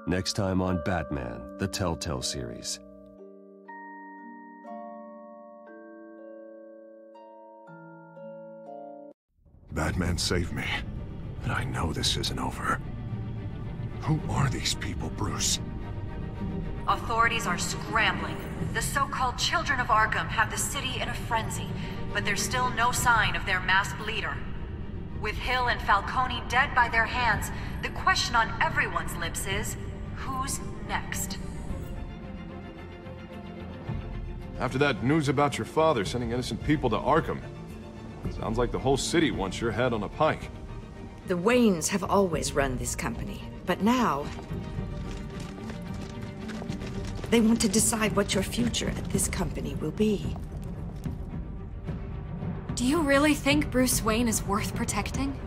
Next time on Batman, the Telltale Series. Batman saved me, but I know this isn't over. Who are these people, Bruce? Authorities are scrambling. The so-called Children of Arkham have the city in a frenzy, but there's still no sign of their masked leader. With Hill and Falcone dead by their hands, the question on everyone's lips is, who's next? After that news about your father sending innocent people to Arkham, sounds like the whole city wants your head on a pike. The Waynes have always run this company, but now they want to decide what your future at this company will be. Do you really think Bruce Wayne is worth protecting?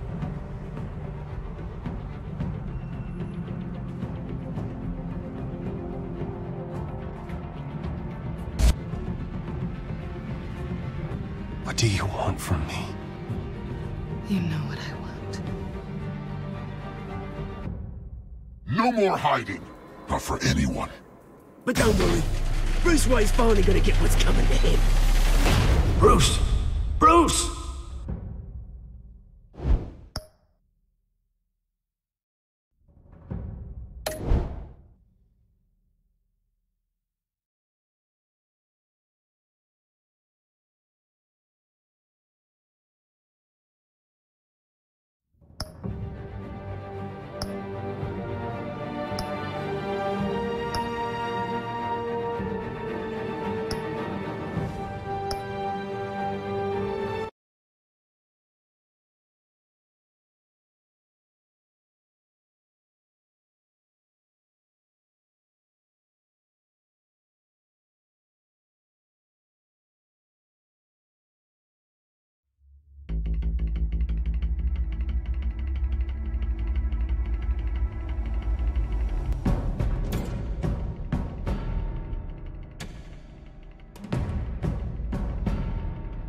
What do you want from me? You know what I want. No more hiding! Not for anyone. But don't worry. Bruce Wayne's finally gonna get what's coming to him. Bruce! Bruce!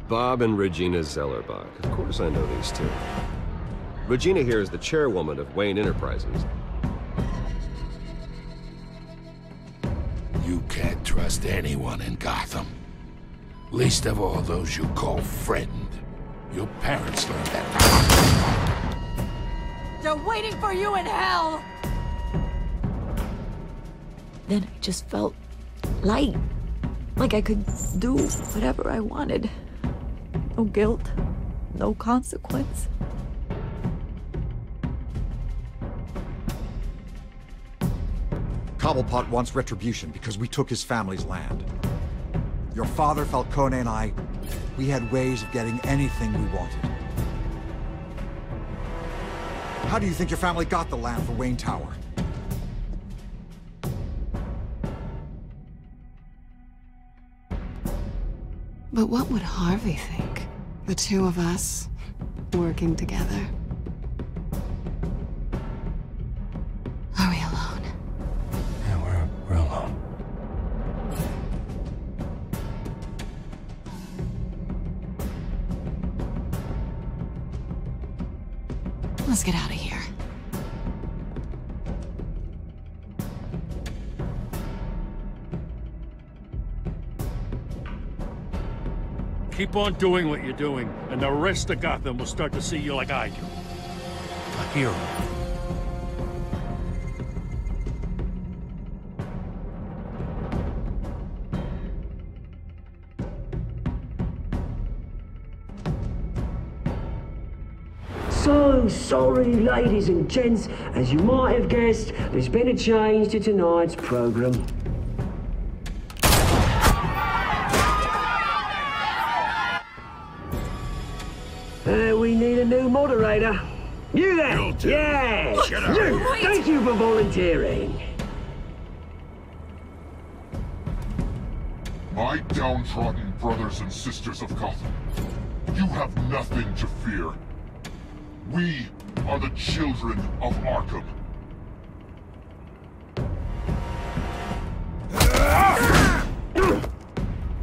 Bob and Regina Zellerbach. Of course I know these two. Regina here is the chairwoman of Wayne Enterprises. You can't trust anyone in Gotham. Least of all those you call friend. Your parents learned that. They're waiting for you in hell! Then I just felt light. Like I could do whatever I wanted. No guilt, no consequence. Cobblepot wants retribution because we took his family's land. Your father, Falcone, and I, we had ways of getting anything we wanted. How do you think your family got the land for Wayne Tower? But what would Harvey think? The two of us, working together. Are we alone? Yeah, we're alone. Let's get out of here. Keep on doing what you're doing, and the rest of Gotham will start to see you like I do. A hero. So sorry, ladies and gents. As you might have guessed, there's been a change to tonight's program. We need a new moderator. You there? Yeah! You! Thank you for volunteering. My downtrodden brothers and sisters of Gotham, you have nothing to fear. We are the children of Arkham.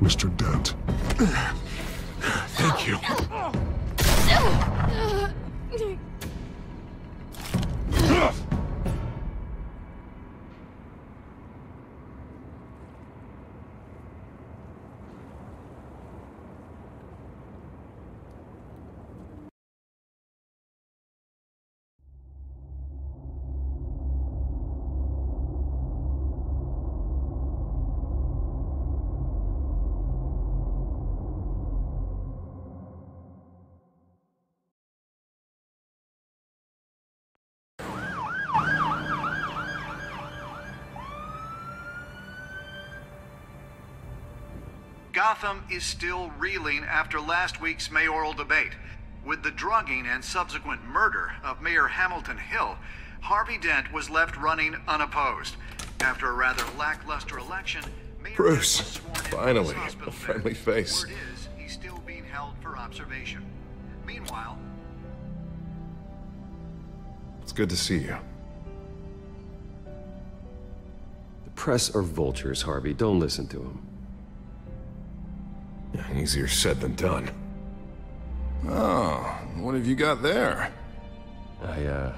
Mr. Dent. Thank you. Gotham is still reeling after last week's mayoral debate. With the drugging and subsequent murder of Mayor Hamilton Hill, Harvey Dent was left running unopposed. After a rather lackluster election, Mayor Bruce, Dent was sworn into finally, his hospital a friendly bed. face. Word is, he's still being held for observation. Meanwhile, It's good to see you. The press are vultures, Harvey. Don't listen to them. Yeah, easier said than done. Oh, what have you got there? I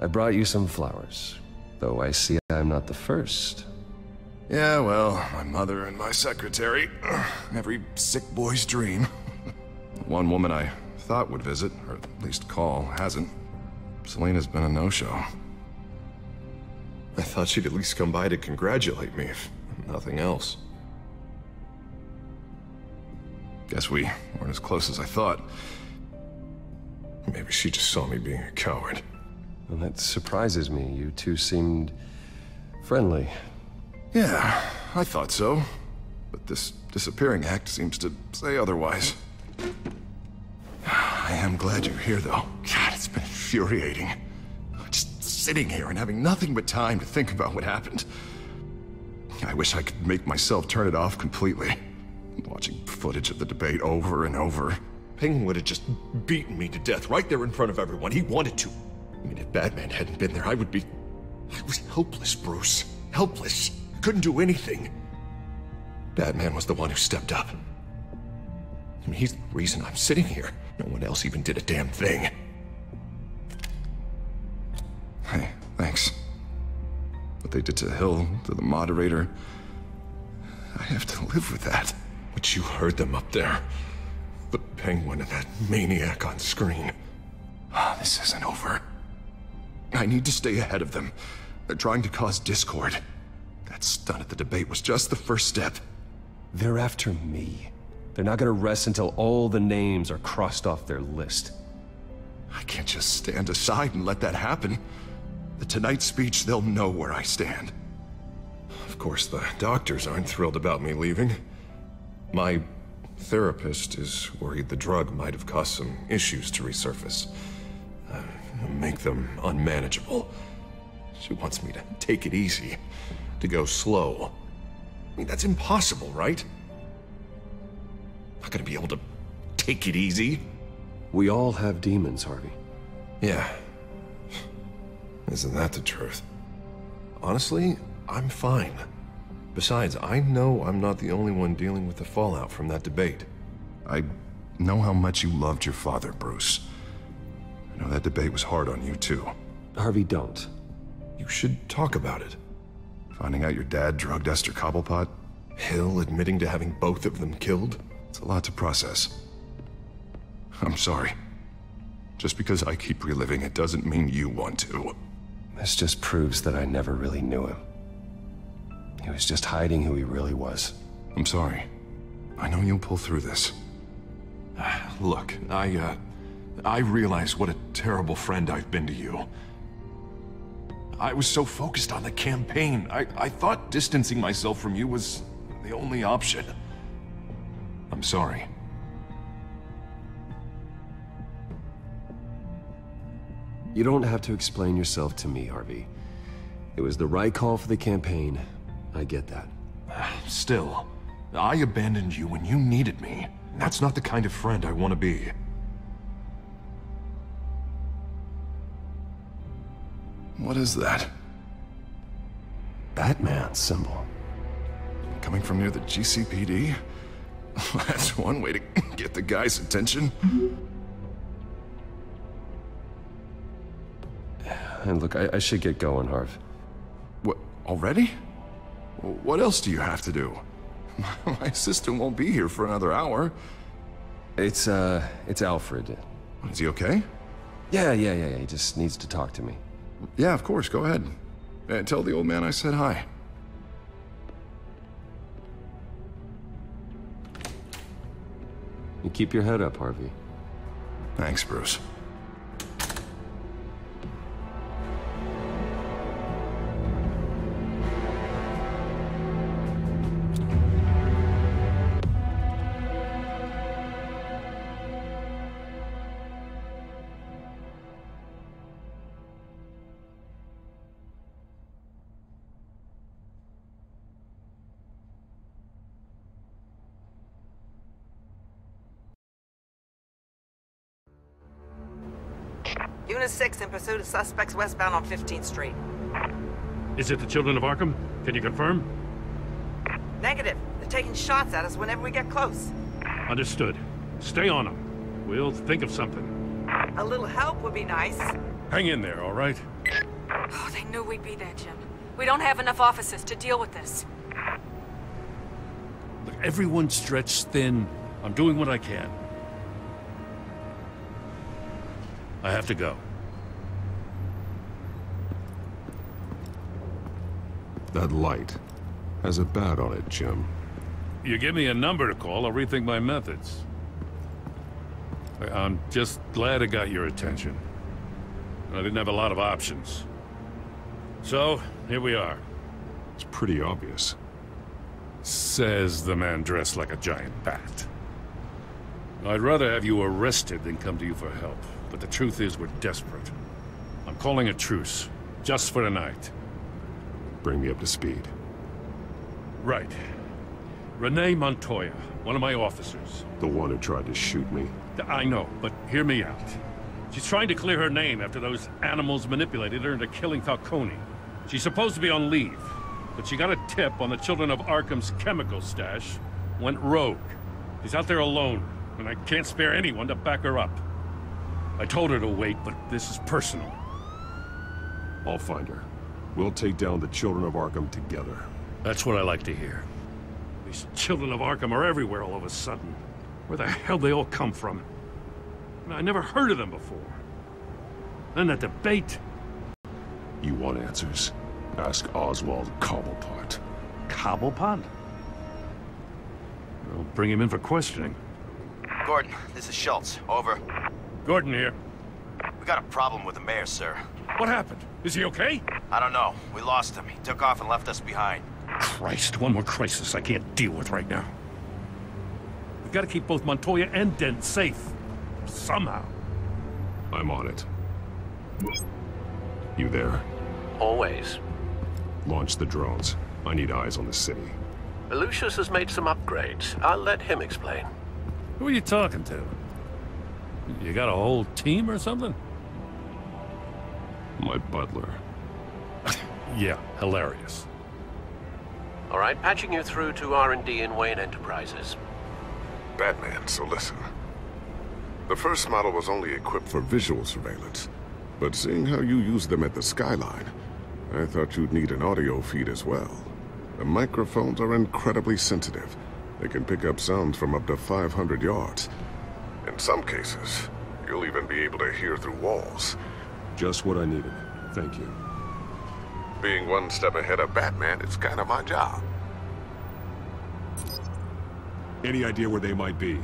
brought you some flowers. Though I see I'm not the first. Yeah, well, my mother and my secretary. Every sick boy's dream. One woman I thought would visit, or at least call, hasn't. Selena's been a no-show. I thought she'd at least come by to congratulate me, if nothing else. Guess we weren't as close as I thought. Maybe she just saw me being a coward. Well, that surprises me. You two seemed friendly. Yeah, I thought so. But this disappearing act seems to say otherwise. I am glad you're here, though. God, it's been infuriating. Just sitting here and having nothing but time to think about what happened. I wish I could make myself turn it off completely. Watching footage of the debate over and over. Penguin would have just beaten me to death right there in front of everyone. He wanted to. I mean, if Batman hadn't been there, I was helpless, Bruce. Helpless. Couldn't do anything. Batman was the one who stepped up. I mean, he's the reason I'm sitting here. No one else even did a damn thing. Hey, thanks. What they did to Hill, to the moderator, I have to live with that. But you heard them up there. The Penguin and that maniac on screen. This isn't over. I need to stay ahead of them. They're trying to cause discord. That stunt at the debate was just the first step. They're after me. They're not gonna rest until all the names are crossed off their list. I can't just stand aside and let that happen. The Tonight speech, they'll know where I stand. Of course, the doctors aren't thrilled about me leaving. My therapist is worried the drug might have caused some issues to resurface. Make them unmanageable. She wants me to take it easy, to go slow. I mean, that's impossible, right? Not gonna be able to take it easy. We all have demons, Harvey. Yeah. Isn't that the truth? Honestly, I'm fine. Besides, I know I'm not the only one dealing with the fallout from that debate. I know how much you loved your father, Bruce. I know that debate was hard on you, too. Harvey, don't. You should talk about it. Finding out your dad drugged Esther Cobblepot, Hill admitting to having both of them killed. It's a lot to process. I'm sorry. Just because I keep reliving it doesn't mean you want to. This just proves that I never really knew him. He was just hiding who he really was. I'm sorry. I know you'll pull through this. Look, I realize what a terrible friend I've been to you. I was so focused on the campaign. I thought distancing myself from you was the only option. I'm sorry. You don't have to explain yourself to me, Harvey. It was the right call for the campaign. I get that. Still, I abandoned you when you needed me. That's not the kind of friend I want to be. What is that? Batman symbol. Coming from near the GCPD? That's one way to get the guy's attention. And look, I should get going, Harv. What, already? What else do you have to do? My assistant won't be here for another hour. It's Alfred. Is he okay? Yeah, he just needs to talk to me. Yeah, of course, go ahead. Tell the old man I said hi. You keep your head up, Harvey. Thanks, Bruce. Unit 6 in pursuit of suspects westbound on 15th Street. Is it the Children of Arkham? Can you confirm? Negative. They're taking shots at us whenever we get close. Understood. Stay on them. We'll think of something. A little help would be nice. Hang in there, all right? Oh, they knew we'd be there, Jim. We don't have enough officers to deal with this. Look, everyone's stretched thin. I'm doing what I can. I have to go. That light has a bat on it, Jim. You give me a number to call, I'll rethink my methods. I'm just glad it got your attention. I didn't have a lot of options. So, here we are. It's pretty obvious. Says the man dressed like a giant bat. I'd rather have you arrested than come to you for help. But the truth is, we're desperate. I'm calling a truce, just for tonight. Bring me up to speed. Right. Renee Montoya, one of my officers. The one who tried to shoot me? I know, but hear me out. She's trying to clear her name after those animals manipulated her into killing Falcone. She's supposed to be on leave, but she got a tip on the Children of Arkham's chemical stash, went rogue. She's out there alone, and I can't spare anyone to back her up. I told her to wait, but this is personal. I'll find her. We'll take down the Children of Arkham together. That's what I like to hear. These Children of Arkham are everywhere all of a sudden. Where the hell they all come from? I never heard of them before. Then that debate. You want answers? Ask Oswald Cobblepot. Cobblepot? I'll bring him in for questioning. Gordon, this is Schultz. Over. Gordon here. We got a problem with the mayor, sir. What happened? Is he okay? I don't know. We lost him. He took off and left us behind. Christ, one more crisis I can't deal with right now. We've got to keep both Montoya and Dent safe. Somehow. I'm on it. You there? Always. Launch the drones. I need eyes on the city. Lucius has made some upgrades. I'll let him explain. Who are you talking to? You got a whole team or something? My butler. Yeah, hilarious. All right, patching you through to R&D in Wayne Enterprises. Batman, so listen. The first model was only equipped for visual surveillance, but seeing how you use them at the Skyline, I thought you'd need an audio feed as well. The microphones are incredibly sensitive. They can pick up sounds from up to 500 yards. In some cases, you'll even be able to hear through walls. Just what I needed. Thank you. Being one step ahead of Batman is kind of my job. Any idea where they might be?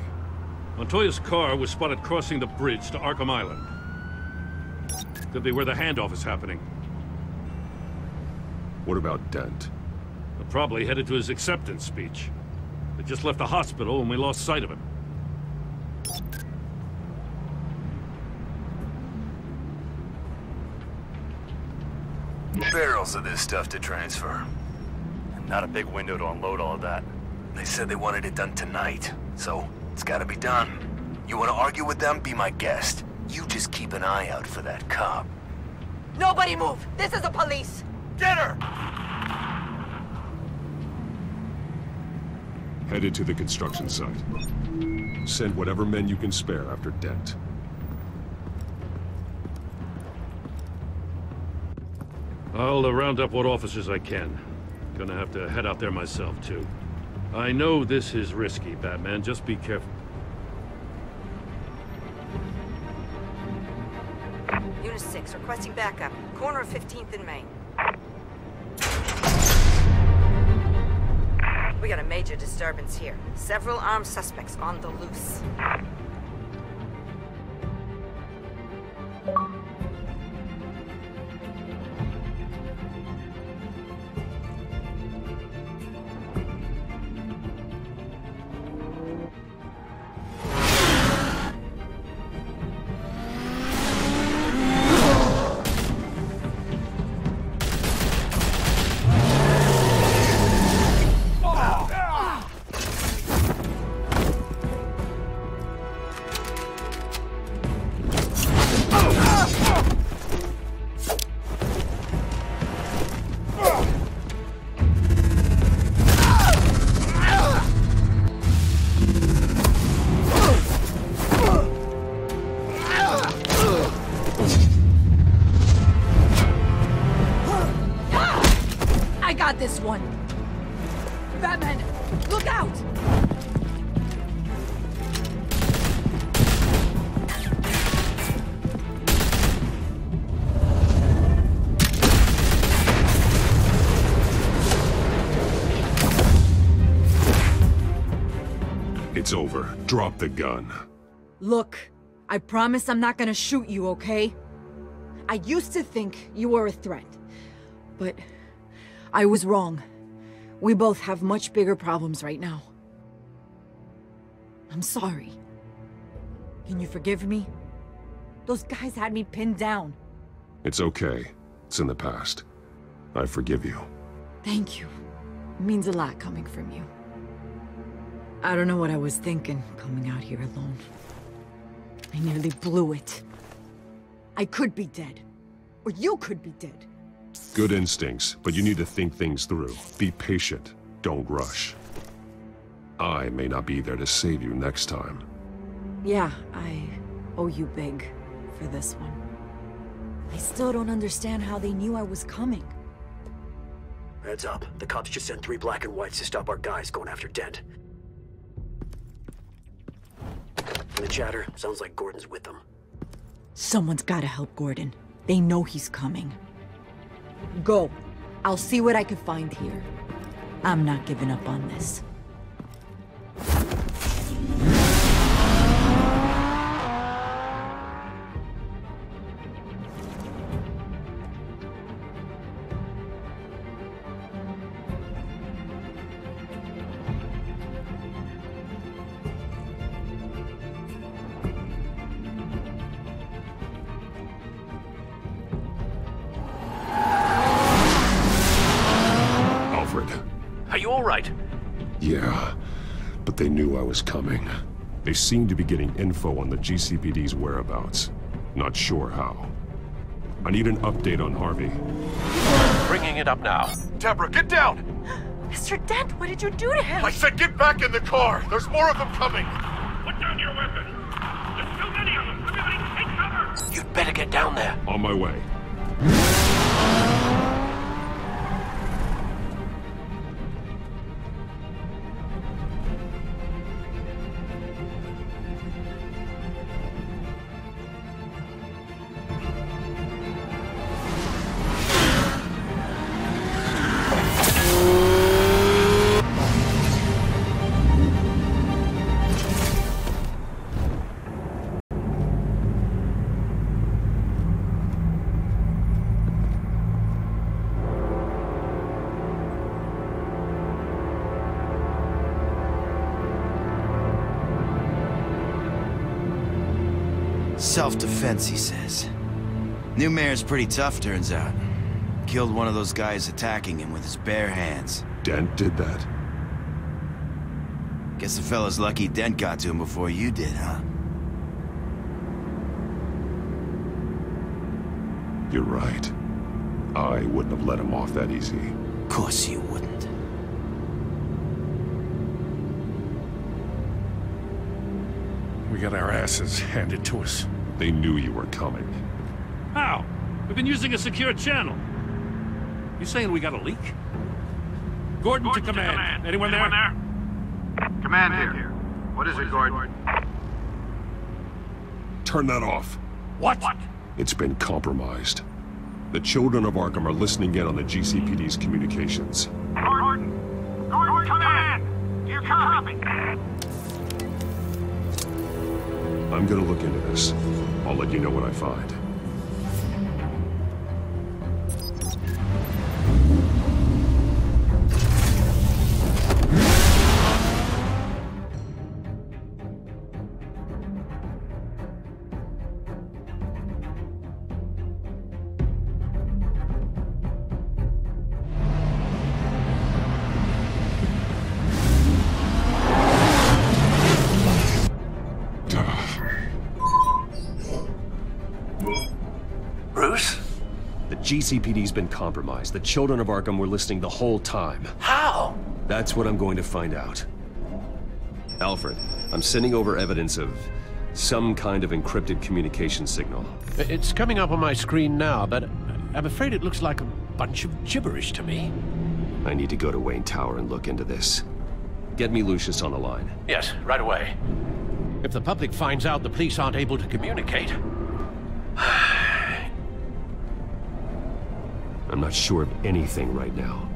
Montoya's car was spotted crossing the bridge to Arkham Island. Could be where the handoff is happening. What about Dent? They're probably headed to his acceptance speech. They just left the hospital and we lost sight of him. Barrels of this stuff to transfer. Not a big window to unload all of that. They said they wanted it done tonight, so it's gotta be done. You wanna argue with them? Be my guest. You just keep an eye out for that cop. Nobody move! This is the police! Get her! Headed to the construction site. Send whatever men you can spare after Dent. I'll round up what officers I can. Gonna have to head out there myself, too. I know this is risky, Batman. Just be careful. Unit 6, requesting backup. Corner of 15th and Main. We got a major disturbance here. Several armed suspects on the loose. one! Batman! Look out! It's over. Drop the gun. Look, I promise I'm not gonna shoot you, okay? I used to think you were a threat, but I was wrong. We both have much bigger problems right now. I'm sorry. Can you forgive me? Those guys had me pinned down. It's okay. It's in the past. I forgive you. Thank you. It means a lot coming from you. I don't know what I was thinking, coming out here alone. I nearly blew it. I could be dead. Or you could be dead. Good instincts, but you need to think things through. Be patient. Don't rush. I may not be there to save you next time. Yeah, I owe you big for this one. I still don't understand how they knew I was coming. Heads up. The cops just sent 3 black and whites to stop our guys going after Dent. And the chatter sounds like Gordon's with them. Someone's gotta help Gordon. They know he's coming. Go. I'll see what I can find here. I'm not giving up on this. Are you all right? Yeah, but they knew I was coming. They seemed to be getting info on the GCPD's whereabouts. Not sure how. I need an update on Harvey. Bringing it up now. Deborah, get down! Mr. Dent, what did you do to him? I said get back in the car! There's more of them coming! Put down your weapon! There's too many of them! Everybody take cover! You'd better get down there. On my way. Self-defense, he says. New mayor's pretty tough, turns out. Killed one of those guys attacking him with his bare hands. Dent did that? Guess the fella's lucky Dent got to him before you did, huh? You're right. I wouldn't have let him off that easy. Of course you wouldn't. We got our asses handed to us. They knew you were coming. How? We've been using a secure channel. You saying we got a leak? Gordon to command. Anyone there? Command here. What is it, Gordon? Turn that off. What? It's been compromised. The children of Arkham are listening in on the GCPD's communications. Gordon, command! You copy? I'm gonna look into this. I'll let you know what I find. GCPD's been compromised. The children of Arkham were listening the whole time. How? That's what I'm going to find out. Alfred, I'm sending over evidence of some kind of encrypted communication signal. It's coming up on my screen now, but I'm afraid it looks like a bunch of gibberish to me. I need to go to Wayne Tower and look into this. Get me Lucius on the line. Yes, right away. If the public finds out the police aren't able to communicate... I'm not sure of anything right now,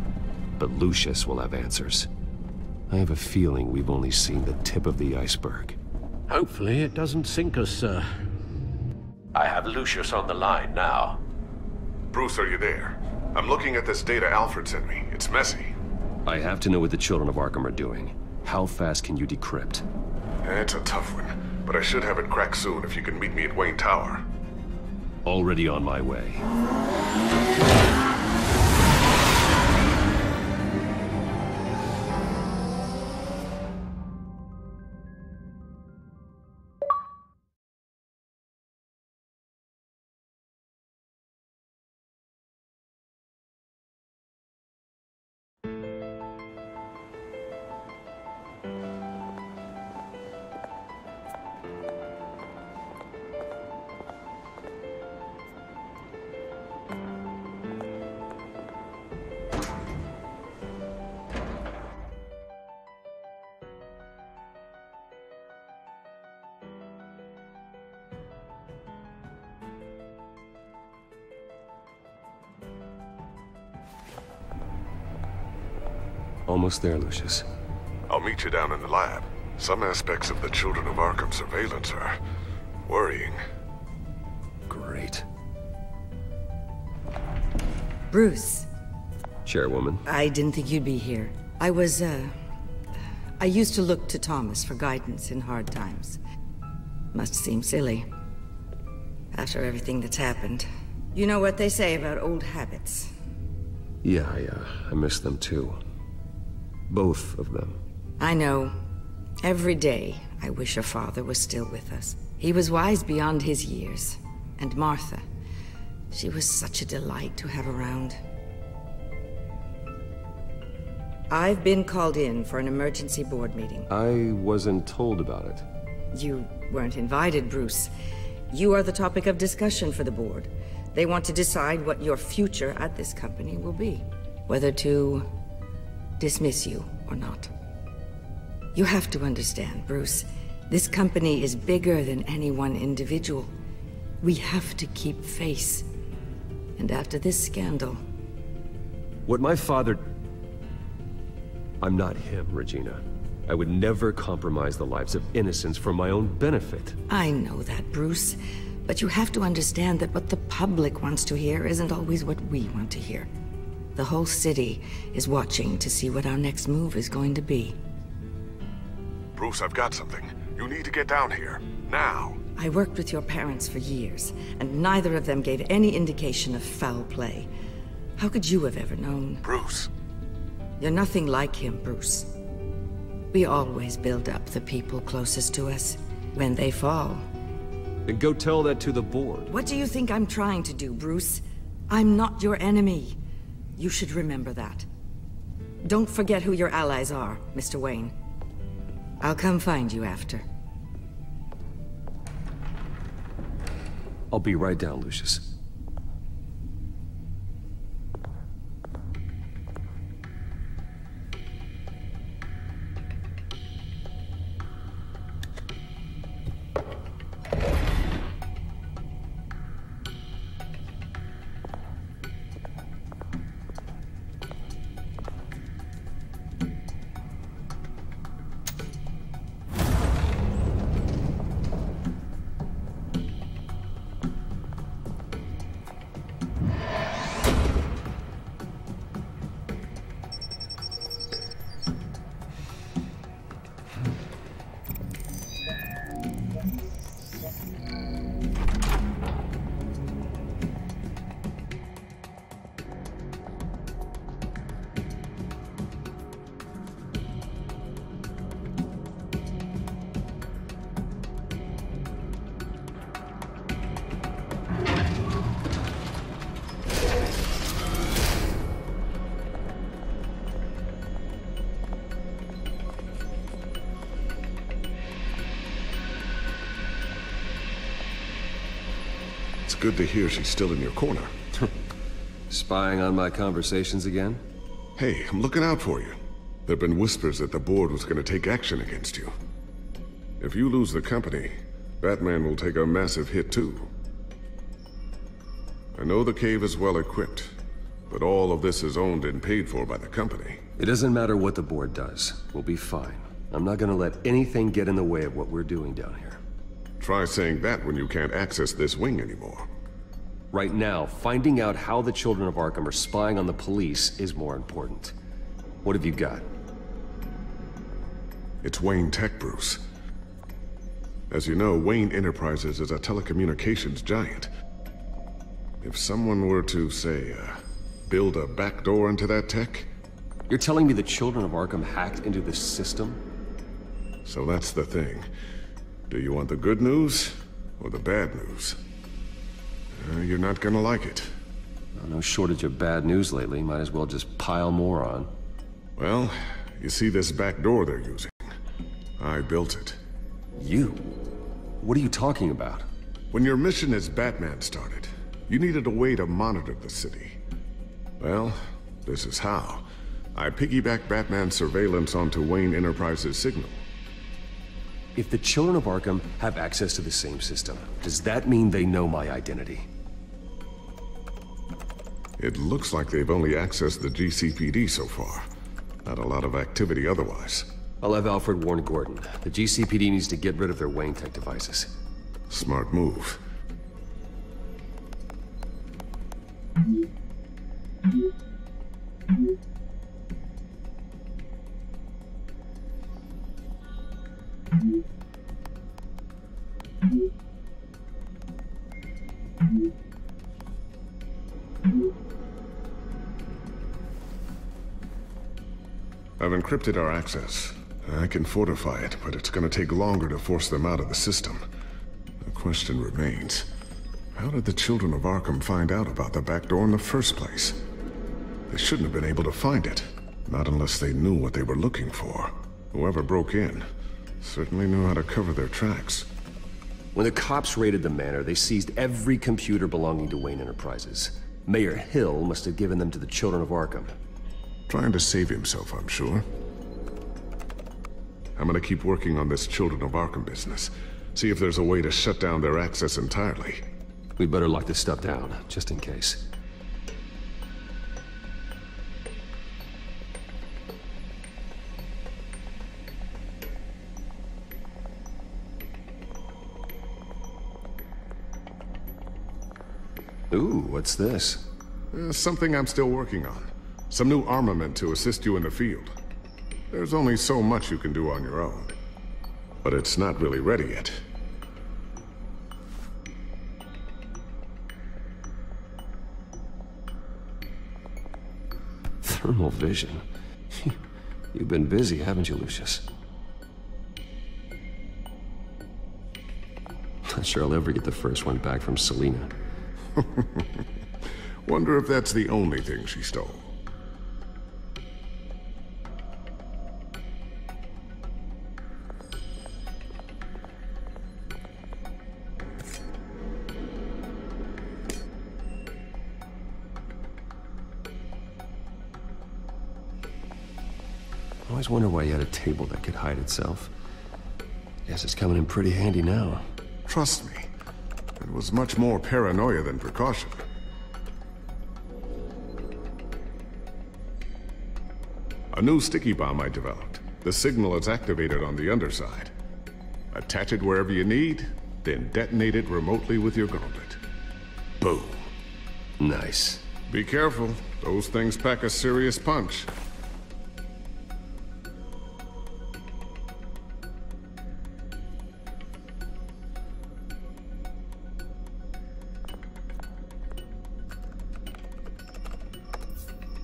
but Lucius will have answers. I have a feeling we've only seen the tip of the iceberg. Hopefully it doesn't sink us, sir. I have Lucius on the line now. Bruce, are you there? I'm looking at this data Alfred sent me. It's messy. I have to know what the Children of Arkham are doing. How fast can you decrypt? It's a tough one, but I should have it cracked soon if you can meet me at Wayne Tower. Already on my way. Almost there, Lucius. I'll meet you down in the lab. Some aspects of the Children of Arkham surveillance are worrying. Great. Bruce. Chairwoman. I didn't think you'd be here. I used to look to Thomas for guidance in hard times. Must seem silly. After everything that's happened. You know what they say about old habits. Yeah, I miss them too. Both of them. I know. Every day, I wish your father was still with us. He was wise beyond his years. And Martha, she was such a delight to have around. I've been called in for an emergency board meeting. I wasn't told about it. You weren't invited, Bruce. You are the topic of discussion for the board. They want to decide what your future at this company will be. Whether to dismiss you or not. You have to understand, Bruce. This company is bigger than any one individual. We have to keep face. And after this scandal... What my father... I'm not him, Regina. I would never compromise the lives of innocents for my own benefit. I know that, Bruce. But you have to understand that what the public wants to hear isn't always what we want to hear. The whole city is watching to see what our next move is going to be. Bruce, I've got something. You need to get down here. Now. I worked with your parents for years, and neither of them gave any indication of foul play. How could you have ever known? Bruce. You're nothing like him, Bruce. We always build up the people closest to us. When they fall... Then go tell that to the board. What do you think I'm trying to do, Bruce? I'm not your enemy. You should remember that. Don't forget who your allies are, Mr. Wayne. I'll come find you after. I'll be right down, Lucius. It's good to hear she's still in your corner. Spying on my conversations again? Hey, I'm looking out for you. There have been whispers that the board was going to take action against you. If you lose the company, Batman will take a massive hit too. I know the cave is well equipped, but all of this is owned and paid for by the company. It doesn't matter what the board does. We'll be fine. I'm not gonna let anything get in the way of what we're doing down here. Try saying that when you can't access this wing anymore. Right now, finding out how the Children of Arkham are spying on the police is more important. What have you got? It's Wayne Tech, Bruce. As you know, Wayne Enterprises is a telecommunications giant. If someone were to, say, build a backdoor into that tech... You're telling me the Children of Arkham hacked into this system? So that's the thing. Do you want the good news or the bad news? You're not gonna like it. No shortage of bad news lately. Might as well just pile more on. Well, you see this back door they're using? I built it. You? What are you talking about? When your mission as Batman started, you needed a way to monitor the city. Well, this is how. I piggybacked Batman's surveillance onto Wayne Enterprises' signal. If the Children of Arkham have access to the same system, does that mean they know my identity? It looks like they've only accessed the GCPD so far. Not a lot of activity otherwise. I'll have Alfred warn Gordon. The GCPD needs to get rid of their Wayne Tech devices. Smart move. I've encrypted our access. I can fortify it, but it's gonna take longer to force them out of the system. The question remains, how did the Children of Arkham find out about the back door in the first place? They shouldn't have been able to find it. Not unless they knew what they were looking for. Whoever broke in certainly knew how to cover their tracks. When the cops raided the manor, they seized every computer belonging to Wayne Enterprises. Mayor Hill must have given them to the Children of Arkham. Trying to save himself, I'm sure. I'm gonna keep working on this Children of Arkham business. See if there's a way to shut down their access entirely. We better lock this stuff down, just in case. Ooh, what's this? Something I'm still working on. Some new armament to assist you in the field. There's only so much you can do on your own. But it's not really ready yet. Thermal vision. You've been busy, haven't you, Lucius? Not sure I'll ever get the first one back from Selina. Wonder if that's the only thing she stole. I always wonder why you had a table that could hide itself. Guess it's coming in pretty handy now. Trust me, it was much more paranoia than precaution. A new sticky bomb I developed. The signal is activated on the underside. Attach it wherever you need, then detonate it remotely with your gauntlet. Boom. Nice. Be careful. Those things pack a serious punch.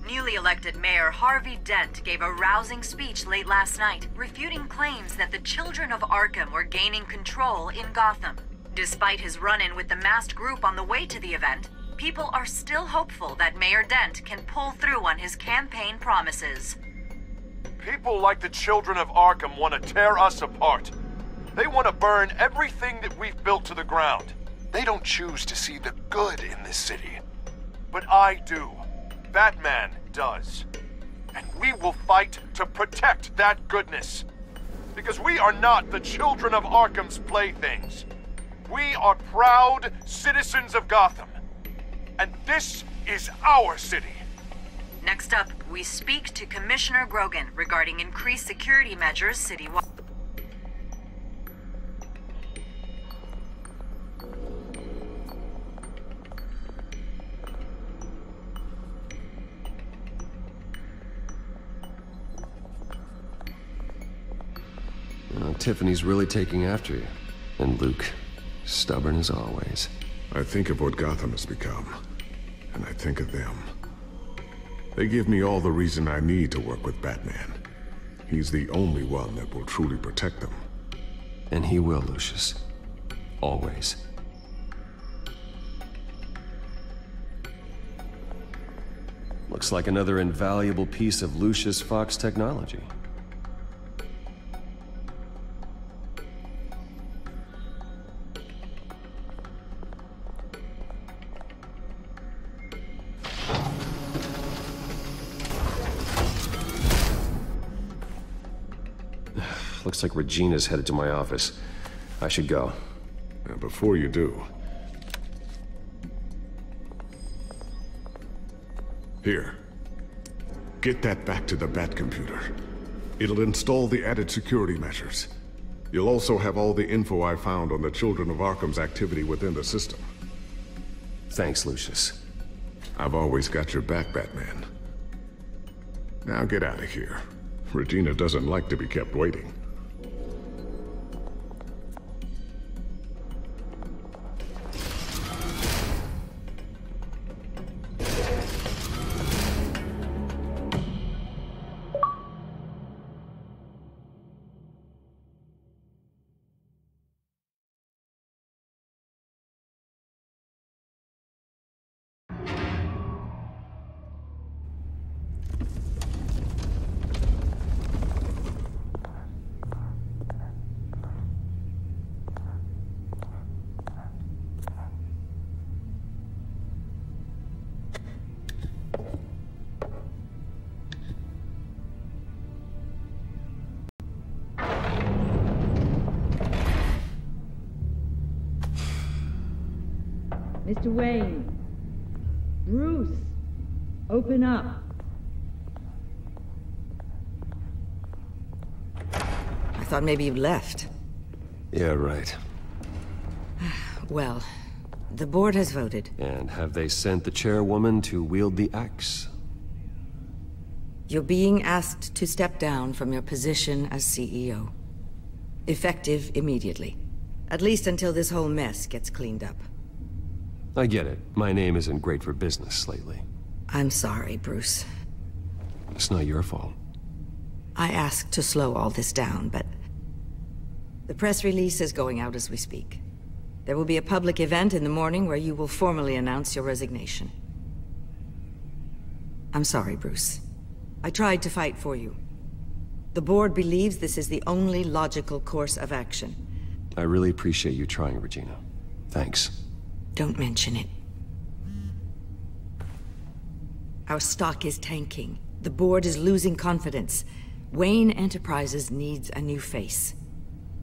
Newly elected Mayor Harvey Dent gave a rousing speech late last night, refuting claims that the Children of Arkham were gaining control in Gotham. Despite his run-in with the masked group on the way to the event, people are still hopeful that Mayor Dent can pull through on his campaign promises. People like the Children of Arkham want to tear us apart. They want to burn everything that we've built to the ground. They don't choose to see the good in this city. But I do. Batman does. And we will fight to protect that goodness. Because we are not the children of Arkham's playthings. We are proud citizens of Gotham. And this is our city. Next up, we speak to Commissioner Grogan regarding increased security measures citywide. Tiffany's really taking after you. And Luke, stubborn as always. I think of what Gotham has become, and I think of them. They give me all the reason I need to work with Batman. He's the only one that will truly protect them. And he will, Lucius. Always. Looks like another invaluable piece of Lucius Fox technology. Looks like Regina's headed to my office. I should go. And before you do... Here. Get that back to the Bat computer. It'll install the added security measures. You'll also have all the info I found on the Children of Arkham's activity within the system. Thanks, Lucius. I've always got your back, Batman. Now get out of here. Regina doesn't like to be kept waiting. Mr. Wayne. Bruce. Open up. I thought maybe you'd left. Yeah, right. Well, the board has voted. And have they sent the chairwoman to wield the axe? You're being asked to step down from your position as CEO. Effective immediately. At least until this whole mess gets cleaned up. I get it. My name isn't great for business lately. I'm sorry, Bruce. It's not your fault. I asked to slow all this down, but... the press release is going out as we speak. There will be a public event in the morning where you will formally announce your resignation. I'm sorry, Bruce. I tried to fight for you. The board believes this is the only logical course of action. I really appreciate you trying, Regina. Thanks. Don't mention it. Our stock is tanking. The board is losing confidence. Wayne Enterprises needs a new face.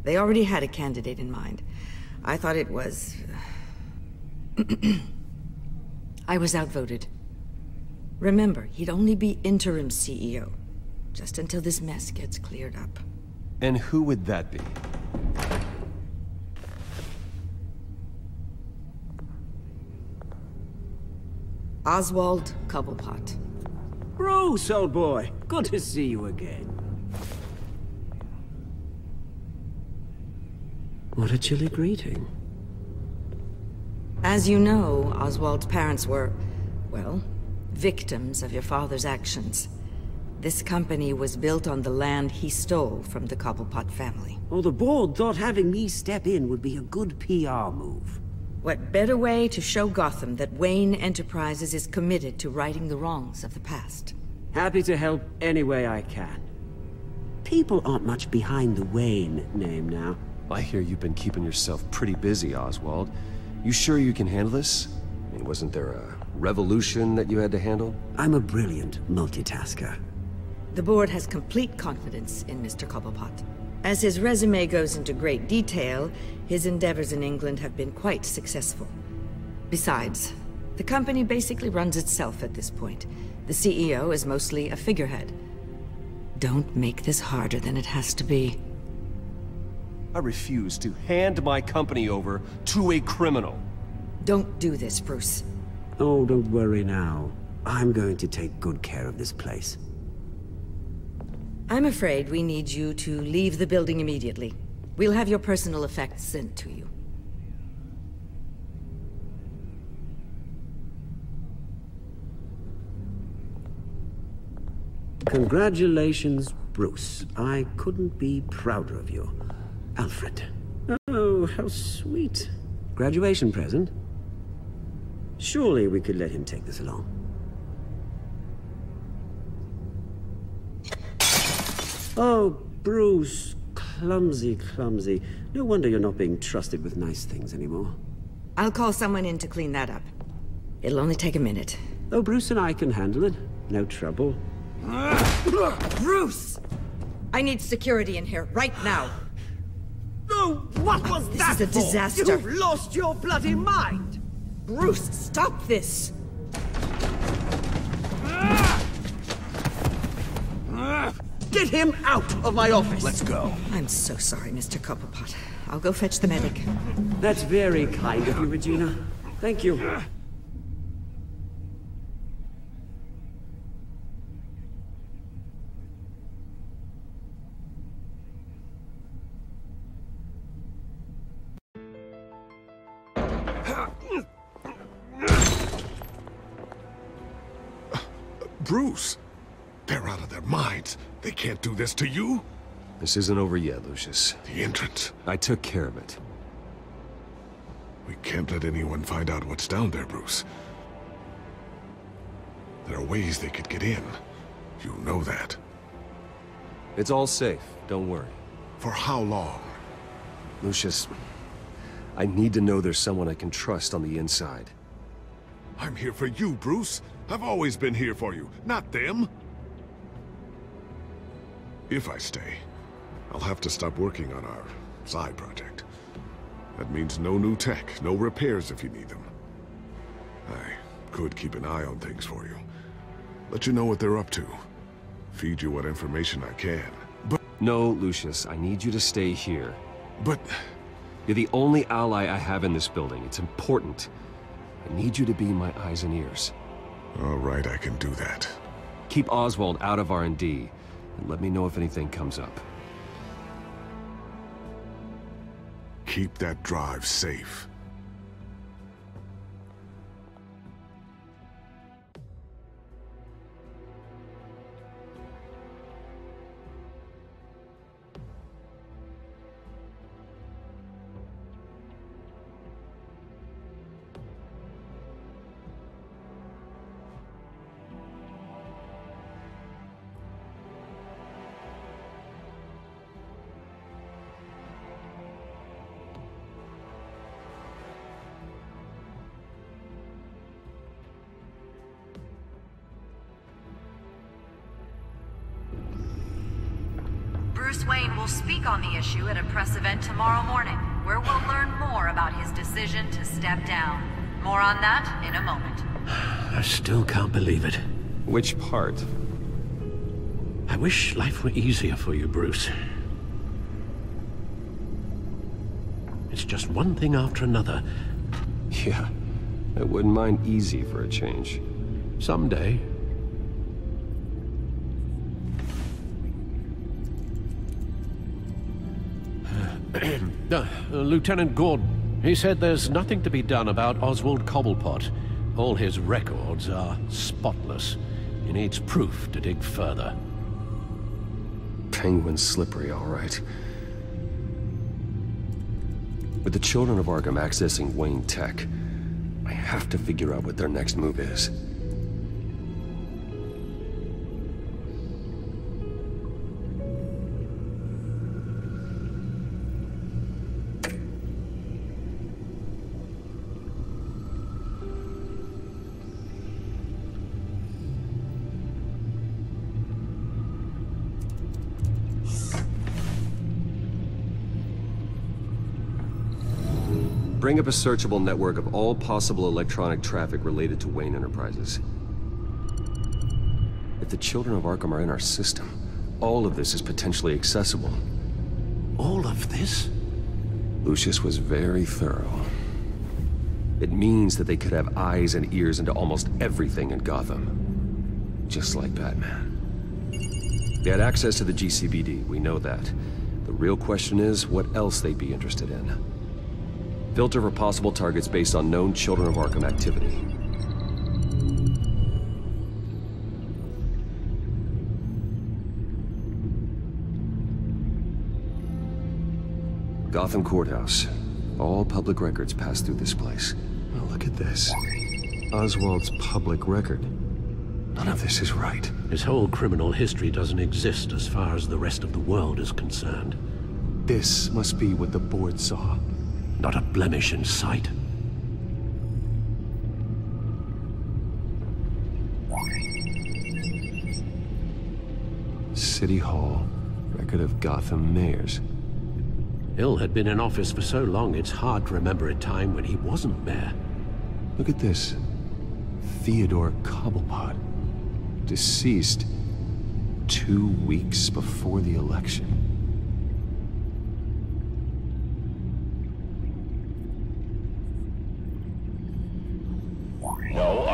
They already had a candidate in mind. I thought it was... I was outvoted. Remember, he'd only be interim CEO. Just until this mess gets cleared up. And who would that be? Oswald Cobblepot. Bruce, old boy. Good to see you again. What a chilly greeting. As you know, Oswald's parents were, well, victims of your father's actions. This company was built on the land he stole from the Cobblepot family. Well, the board thought having me step in would be a good PR move. What better way to show Gotham that Wayne Enterprises is committed to righting the wrongs of the past? Happy to help any way I can. People aren't much behind the Wayne name now. I hear you've been keeping yourself pretty busy, Oswald. You sure you can handle this? I mean, wasn't there a revolution that you had to handle? I'm a brilliant multitasker. The board has complete confidence in Mr. Cobblepot. As his resume goes into great detail, his endeavors in England have been quite successful. Besides, the company basically runs itself at this point. The CEO is mostly a figurehead. Don't make this harder than it has to be. I refuse to hand my company over to a criminal. Don't do this, Bruce. Oh, don't worry now. I'm going to take good care of this place. I'm afraid we need you to leave the building immediately. We'll have your personal effects sent to you. Congratulations, Bruce. I couldn't be prouder of you. Alfred. Oh, how sweet. Graduation present? Surely we could let him take this along. Oh, Bruce. Clumsy, clumsy. No wonder you're not being trusted with nice things anymore. I'll call someone in to clean that up. It'll only take a minute. Oh, Bruce and I can handle it. No trouble. Bruce! I need security in here, right now. Oh, what was that This is a disaster. You've lost your bloody mind! Bruce, stop this! Get him out of my office! Let's go. I'm so sorry, Mr. Cobblepot. I'll go fetch the medic. That's very kind of you, Regina. Thank you. Bruce! They're out of their minds. They can't do this to you. This isn't over yet, Lucius. The entrance. I took care of it. We can't let anyone find out what's down there, Bruce. There are ways they could get in. You know that. It's all safe. Don't worry. For how long? Lucius, I need to know there's someone I can trust on the inside. I'm here for you, Bruce. I've always been here for you, not them. If I stay, I'll have to stop working on our side project. That means no new tech, no repairs if you need them. I could keep an eye on things for you. Let you know what they're up to. Feed you what information I can. But... No, Lucius, I need you to stay here. But... You're the only ally I have in this building. It's important. I need you to be my eyes and ears. All right, I can do that. Keep Oswald out of R&D, and let me know if anything comes up. Keep that drive safe. Bruce Wayne will speak on the issue at a press event tomorrow morning, where we'll learn more about his decision to step down. More on that in a moment. I still can't believe it. Which part? I wish life were easier for you, Bruce. It's just one thing after another. Yeah, I wouldn't mind easy for a change. Someday. Lieutenant Gordon, he said there's nothing to be done about Oswald Cobblepot. All his records are spotless. He needs proof to dig further. Penguin's slippery, all right. With the children of Arkham accessing Wayne tech, I have to figure out what their next move is. Bring up a searchable network of all possible electronic traffic related to Wayne Enterprises. If the children of Arkham are in our system, all of this is potentially accessible. All of this? Lucius was very thorough. It means that they could have eyes and ears into almost everything in Gotham. Just like Batman. They had access to the GCPD, we know that. The real question is, what else they'd be interested in. Filter for possible targets based on known Children of Arkham activity. Gotham Courthouse. All public records pass through this place. Oh, look at this. Oswald's public record. None of this is right. His whole criminal history doesn't exist as far as the rest of the world is concerned. This must be what the board saw. Not a blemish in sight. City Hall. Record of Gotham mayors. Hill had been in office for so long, it's hard to remember a time when he wasn't mayor. Look at this. Theodore Cobblepot. Deceased 2 weeks before the election. No,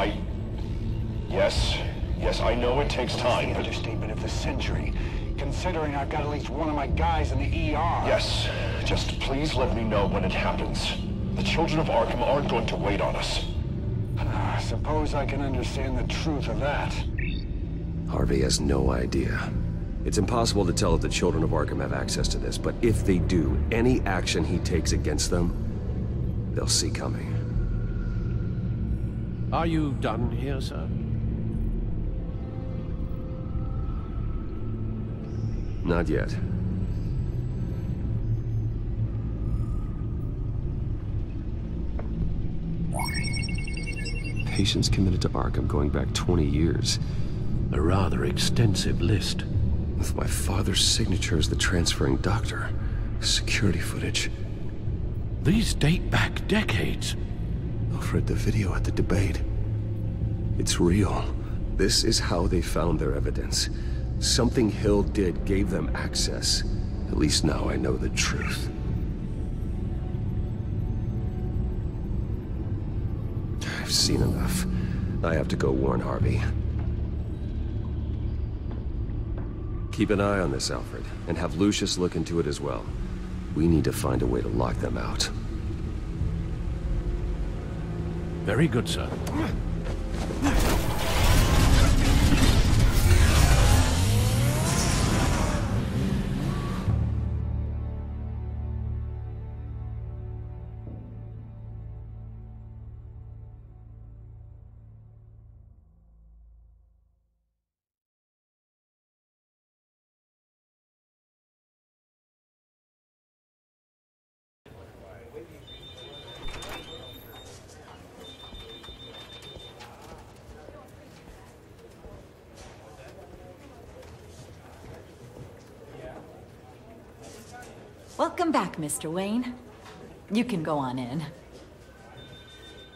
Yes, I know it takes time, but... Understatement of the century, considering I've got at least one of my guys in the ER. Yes, just please let me know when it happens. The children of Arkham aren't going to wait on us. I suppose I can understand the truth of that. Harvey has no idea. It's impossible to tell if the children of Arkham have access to this, but if they do, any action he takes against them, they'll see coming. Are you done here, sir? Not yet. Patients committed to Arkham going back 20 years. A rather extensive list. With my father's signature as the transferring doctor. Security footage. These date back decades. Alfred, the video at the debate. It's real. This is how they found their evidence. Something Hill did gave them access. At least now I know the truth. I've seen enough. I have to go warn Harvey. Keep an eye on this, Alfred, and have Lucius look into it as well. We need to find a way to lock them out. Very good, sir. Welcome back, Mr. Wayne. You can go on in.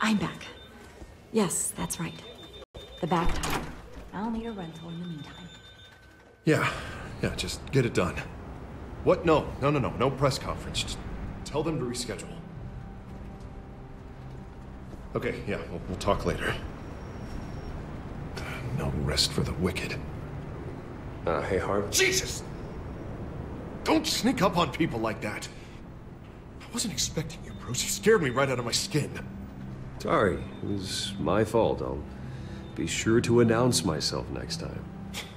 I'm back. Yes, that's right. The back tire. I'll need a rental in the meantime. Yeah, just get it done. What? No press conference. Just tell them to reschedule. Okay, yeah, we'll talk later. No rest for the wicked. Hey, Harv. Jesus! Don't sneak up on people like that. I wasn't expecting you, Bruce. You scared me right out of my skin. Sorry, it was my fault. I'll be sure to announce myself next time.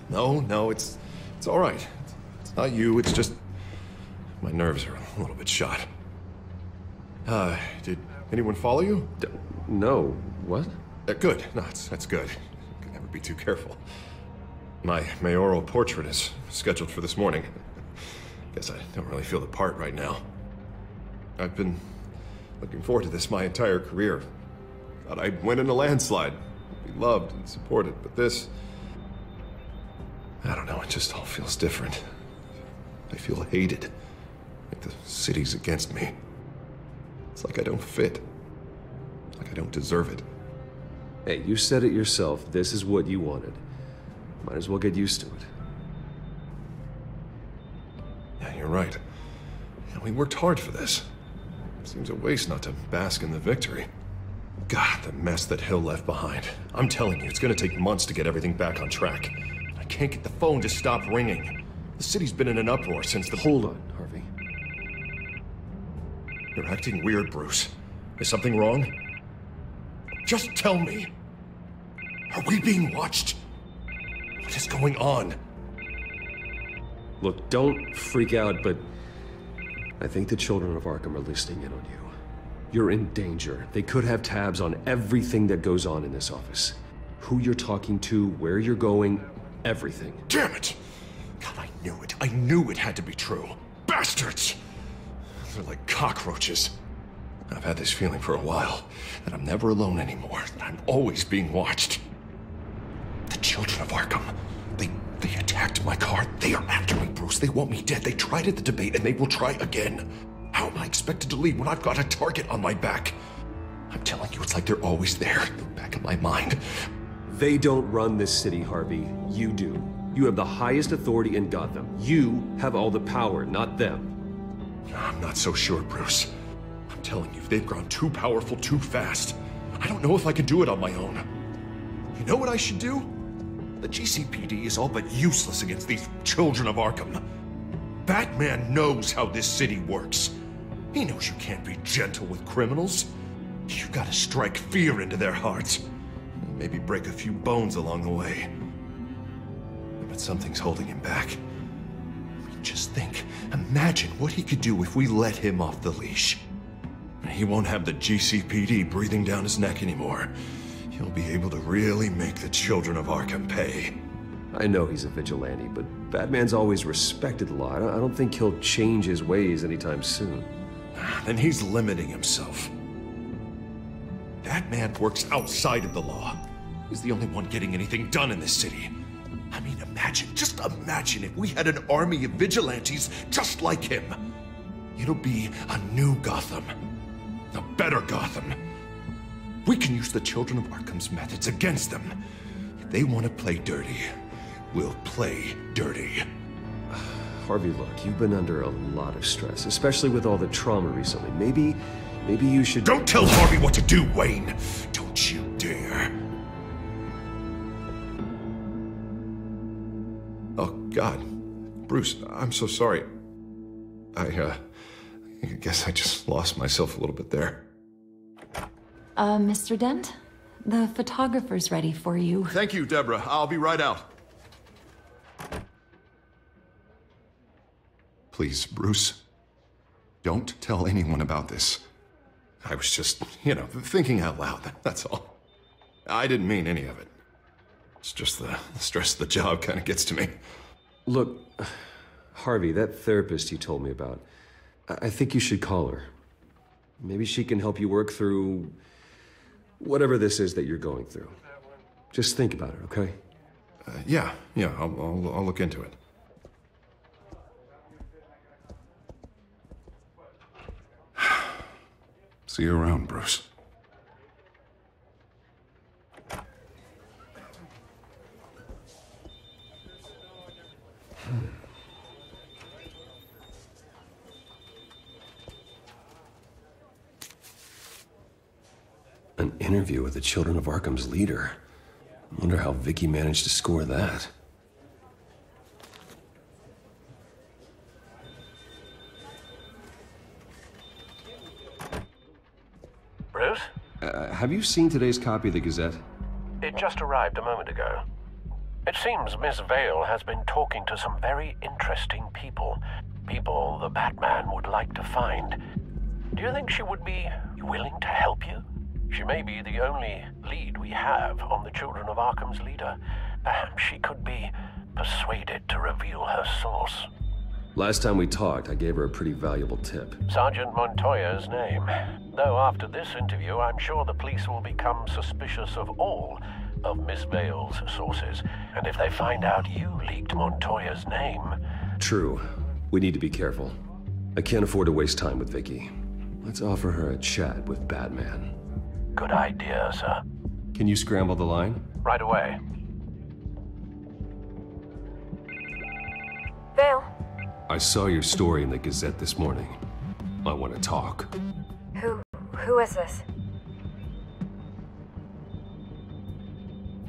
No, it's all right. It's not you, it's just... my nerves are a little bit shot. Did anyone follow you? No. What? Good. No, that's good. You can never be too careful. My mayoral portrait is scheduled for this morning. Guess I don't really feel the part right now. I've been looking forward to this my entire career. Thought I'd win in a landslide, be loved and supported, but this... I don't know, it just all feels different. I feel hated, like the city's against me. It's like I don't fit. Like I don't deserve it. Hey, you said it yourself. This is what you wanted. Might as well get used to it. Yeah, you're right. Yeah, we worked hard for this. Seems a waste not to bask in the victory. God, the mess that Hill left behind. I'm telling you, it's gonna take months to get everything back on track. I can't get the phone to stop ringing. The city's been in an uproar since the— Hold on, Harvey. You're acting weird, Bruce. Is something wrong? Just tell me. Are we being watched? What is going on? Look, don't freak out, but I think the children of Arkham are listening in on you. You're in danger. They could have tabs on everything that goes on in this office. Who you're talking to, where you're going, everything. Damn it! God, I knew it. I knew it had to be true. Bastards! They're like cockroaches. I've had this feeling for a while, that I'm never alone anymore, that I'm always being watched. The children of Arkham, they attacked my car. They are after me, Bruce. They want me dead. They tried at the debate, and they will try again. How am I expected to leave when I've got a target on my back? I'm telling you, it's like they're always there, in the back of my mind. They don't run this city, Harvey. You do. You have the highest authority in Gotham. You have all the power, not them. I'm not so sure, Bruce. I'm telling you, they've grown too powerful too fast. I don't know if I can do it on my own. You know what I should do? The GCPD is all but useless against these children of Arkham. Batman knows how this city works. He knows you can't be gentle with criminals. You gotta strike fear into their hearts. Maybe break a few bones along the way. But something's holding him back. I mean, just think. Imagine what he could do if we let him off the leash. He won't have the GCPD breathing down his neck anymore. He'll be able to really make the children of Arkham pay. I know he's a vigilante, but Batman's always respected the law. I don't think he'll change his ways anytime soon. Then he's limiting himself. Batman works outside of the law. He's the only one getting anything done in this city. I mean, just imagine if we had an army of vigilantes just like him. It'll be a new Gotham. A better Gotham. We can use the children of Arkham's methods against them. If they want to play dirty, we'll play dirty. Harvey, look, you've been under a lot of stress, especially with all the trauma recently. Maybe you should— Don't tell Harvey what to do, Wayne! Don't you dare. Oh, God. Bruce, I'm so sorry. I guess I just lost myself a little bit there. Mr. Dent? The photographer's ready for you. Thank you, Deborah. I'll be right out. Please, Bruce, don't tell anyone about this. I was just, thinking out loud, that's all. I didn't mean any of it. It's just the stress of the job kind of gets to me. Look, Harvey, that therapist you told me about, I think you should call her. Maybe she can help you work through whatever this is that you're going through. Just think about it, okay? Yeah, I'll look into it. See you around, Bruce. An interview with the Children of Arkham's leader. Wonder how Vicky managed to score that. Bruce? Have you seen today's copy of the Gazette? It just arrived a moment ago. It seems Miss Vale has been talking to some very interesting people. People the Batman would like to find. Do you think she would be willing to help you? She may be the only lead we have on the Children of Arkham's leader. Perhaps she could be persuaded to reveal her source. Last time we talked, I gave her a pretty valuable tip. Sergeant Montoya's name. Though after this interview, I'm sure the police will become suspicious of all of Miss Vale's sources. And if they find out you leaked Montoya's name... True. We need to be careful. I can't afford to waste time with Vicky. Let's offer her a chat with Batman. Good idea, sir. Can you scramble the line? Right away. Vale. I saw your story in the Gazette this morning. I want to talk. Who is this?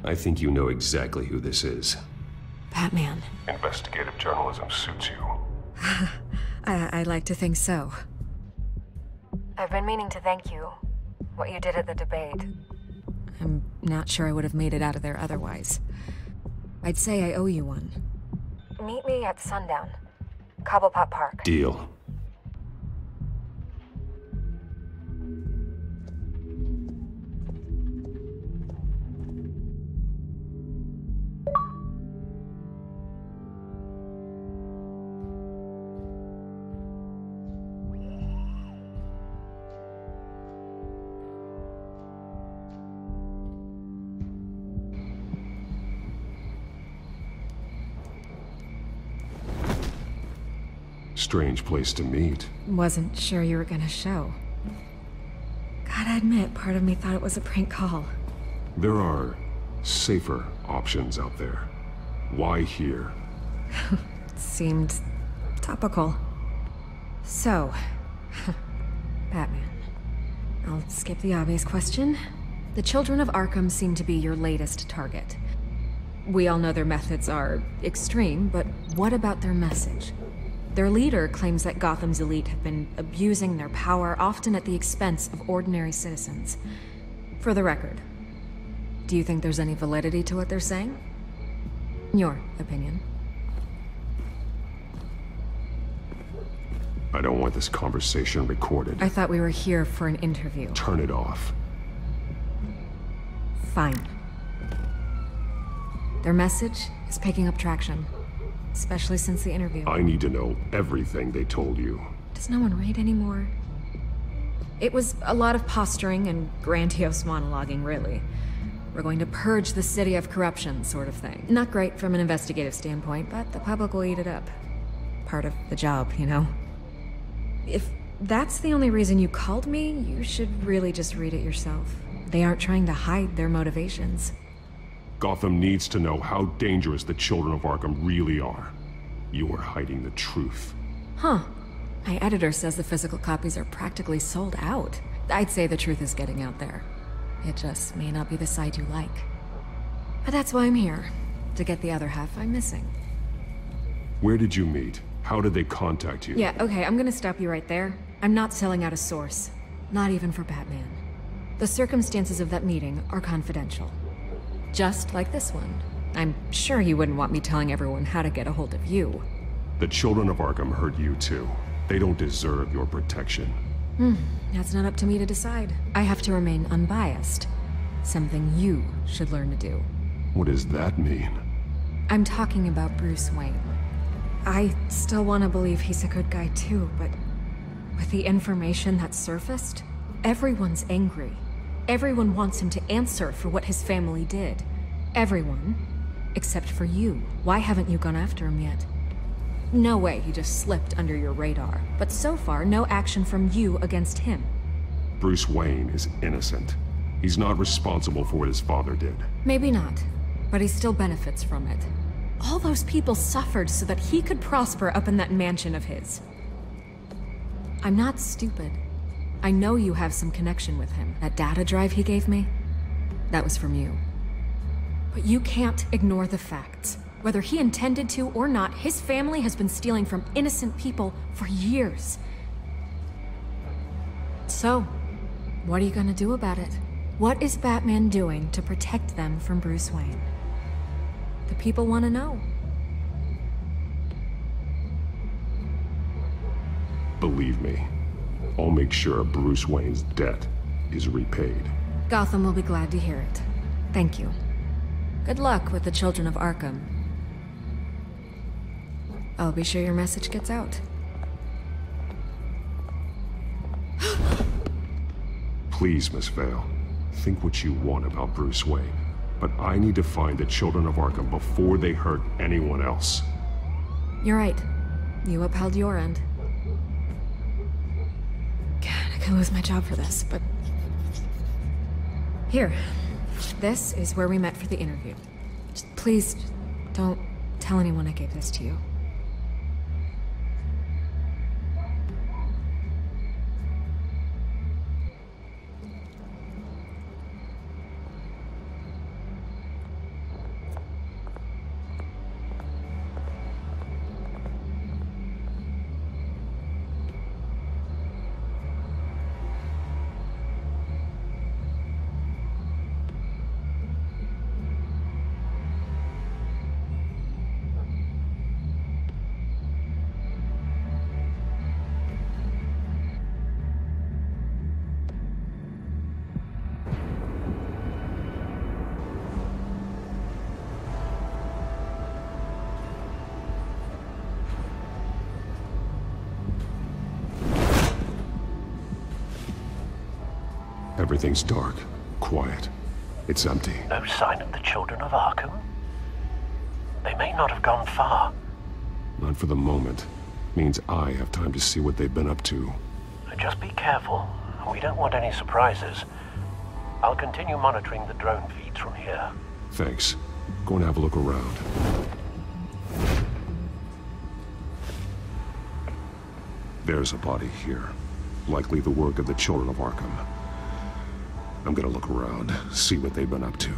I think you know exactly who this is. Batman. Investigative journalism suits you. I'd like to think so. I've been meaning to thank you. What you did at the debate. I'm not sure I would have made it out of there otherwise. I'd say I owe you one. Meet me at sundown. Cobblepot Park. Deal. Strange place to meet. Wasn't sure you were gonna show. Gotta admit, part of me thought it was a prank call. There are safer options out there. Why here? Seemed topical. So, Batman. I'll skip the obvious question. The children of Arkham seem to be your latest target. We all know their methods are extreme, but what about their message? Their leader claims that Gotham's elite have been abusing their power, often at the expense of ordinary citizens. For the record, do you think there's any validity to what they're saying? Your opinion. I don't want this conversation recorded. I thought we were here for an interview. Turn it off. Fine. Their message is picking up traction. Especially since the interview. I need to know everything they told you. Does no one read anymore? It was a lot of posturing and grandiose monologuing, really. We're going to purge the city of corruption, sort of thing. Not great from an investigative standpoint, but the public will eat it up. Part of the job, you know? If that's the only reason you called me, you should really just read it yourself. They aren't trying to hide their motivations. Gotham needs to know how dangerous the children of Arkham really are. You are hiding the truth. Huh. My editor says the physical copies are practically sold out. I'd say the truth is getting out there. It just may not be the side you like. But that's why I'm here. To get the other half I'm missing. Where did you meet? How did they contact you? Yeah, okay, I'm gonna stop you right there. I'm not selling out a source. Not even for Batman. The circumstances of that meeting are confidential. Just like this one. I'm sure you wouldn't want me telling everyone how to get a hold of you. The children of Arkham hurt you too. They don't deserve your protection. That's not up to me to decide. I have to remain unbiased. Something you should learn to do. What does that mean? I'm talking about Bruce Wayne. I still want to believe he's a good guy too, but with the information that surfaced, everyone's angry. Everyone wants him to answer for what his family did. Everyone, except for you. Why haven't you gone after him yet? No way he just slipped under your radar. But so far, no action from you against him. Bruce Wayne is innocent. He's not responsible for what his father did. Maybe not, but he still benefits from it. All those people suffered so that he could prosper up in that mansion of his. I'm not stupid. I know you have some connection with him. That data drive he gave me, that was from you. But you can't ignore the facts. Whether he intended to or not, his family has been stealing from innocent people for years. So, what are you gonna do about it? What is Batman doing to protect them from Bruce Wayne? The people want to know. Believe me, I'll make sure Bruce Wayne's debt is repaid. Gotham will be glad to hear it. Thank you. Good luck with the children of Arkham. I'll be sure your message gets out. Please, Miss Vale, think what you want about Bruce Wayne. But I need to find the children of Arkham before they hurt anyone else. You're right. You upheld your end. God, I I lose my job for this, but... Here. This is where we met for the interview. Just please, don't tell anyone I gave this to you. Everything's dark, quiet. It's empty. No sign of the children of Arkham? They may not have gone far. Not for the moment. Means I have time to see what they've been up to. Just be careful. We don't want any surprises. I'll continue monitoring the drone feeds from here. Thanks. Go and have a look around. There's a body here. Likely the work of the children of Arkham. I'm gonna look around, see what they've been up to.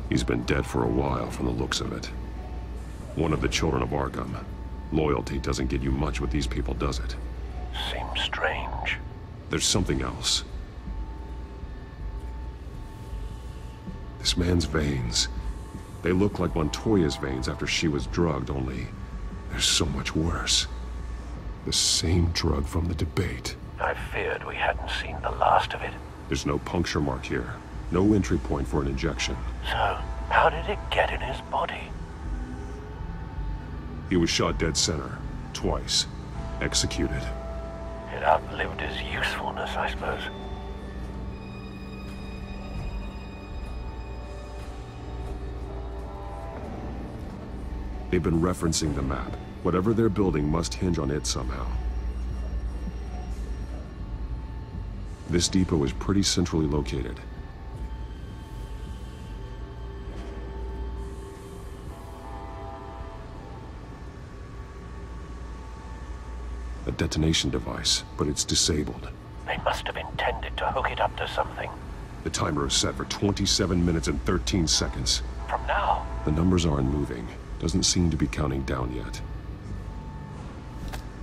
He's been dead for a while from the looks of it. One of the children of Arkham. Loyalty doesn't get you much with these people, does it? Seems strange. There's something else. This man's veins. They look like Montoya's veins after she was drugged, only they're so much worse. The same drug from the debate. I feared we hadn't seen the last of it. There's no puncture mark here. No entry point for an injection. So, how did it get in his body? He was shot dead center. Twice. Executed. It outlived his usefulness, I suppose. They've been referencing the map. Whatever they're building must hinge on it somehow. This depot is pretty centrally located. A detonation device, but it's disabled. They must have intended to hook it up to something. The timer is set for 27 minutes and 13 seconds. From now? The numbers aren't moving. Doesn't seem to be counting down yet.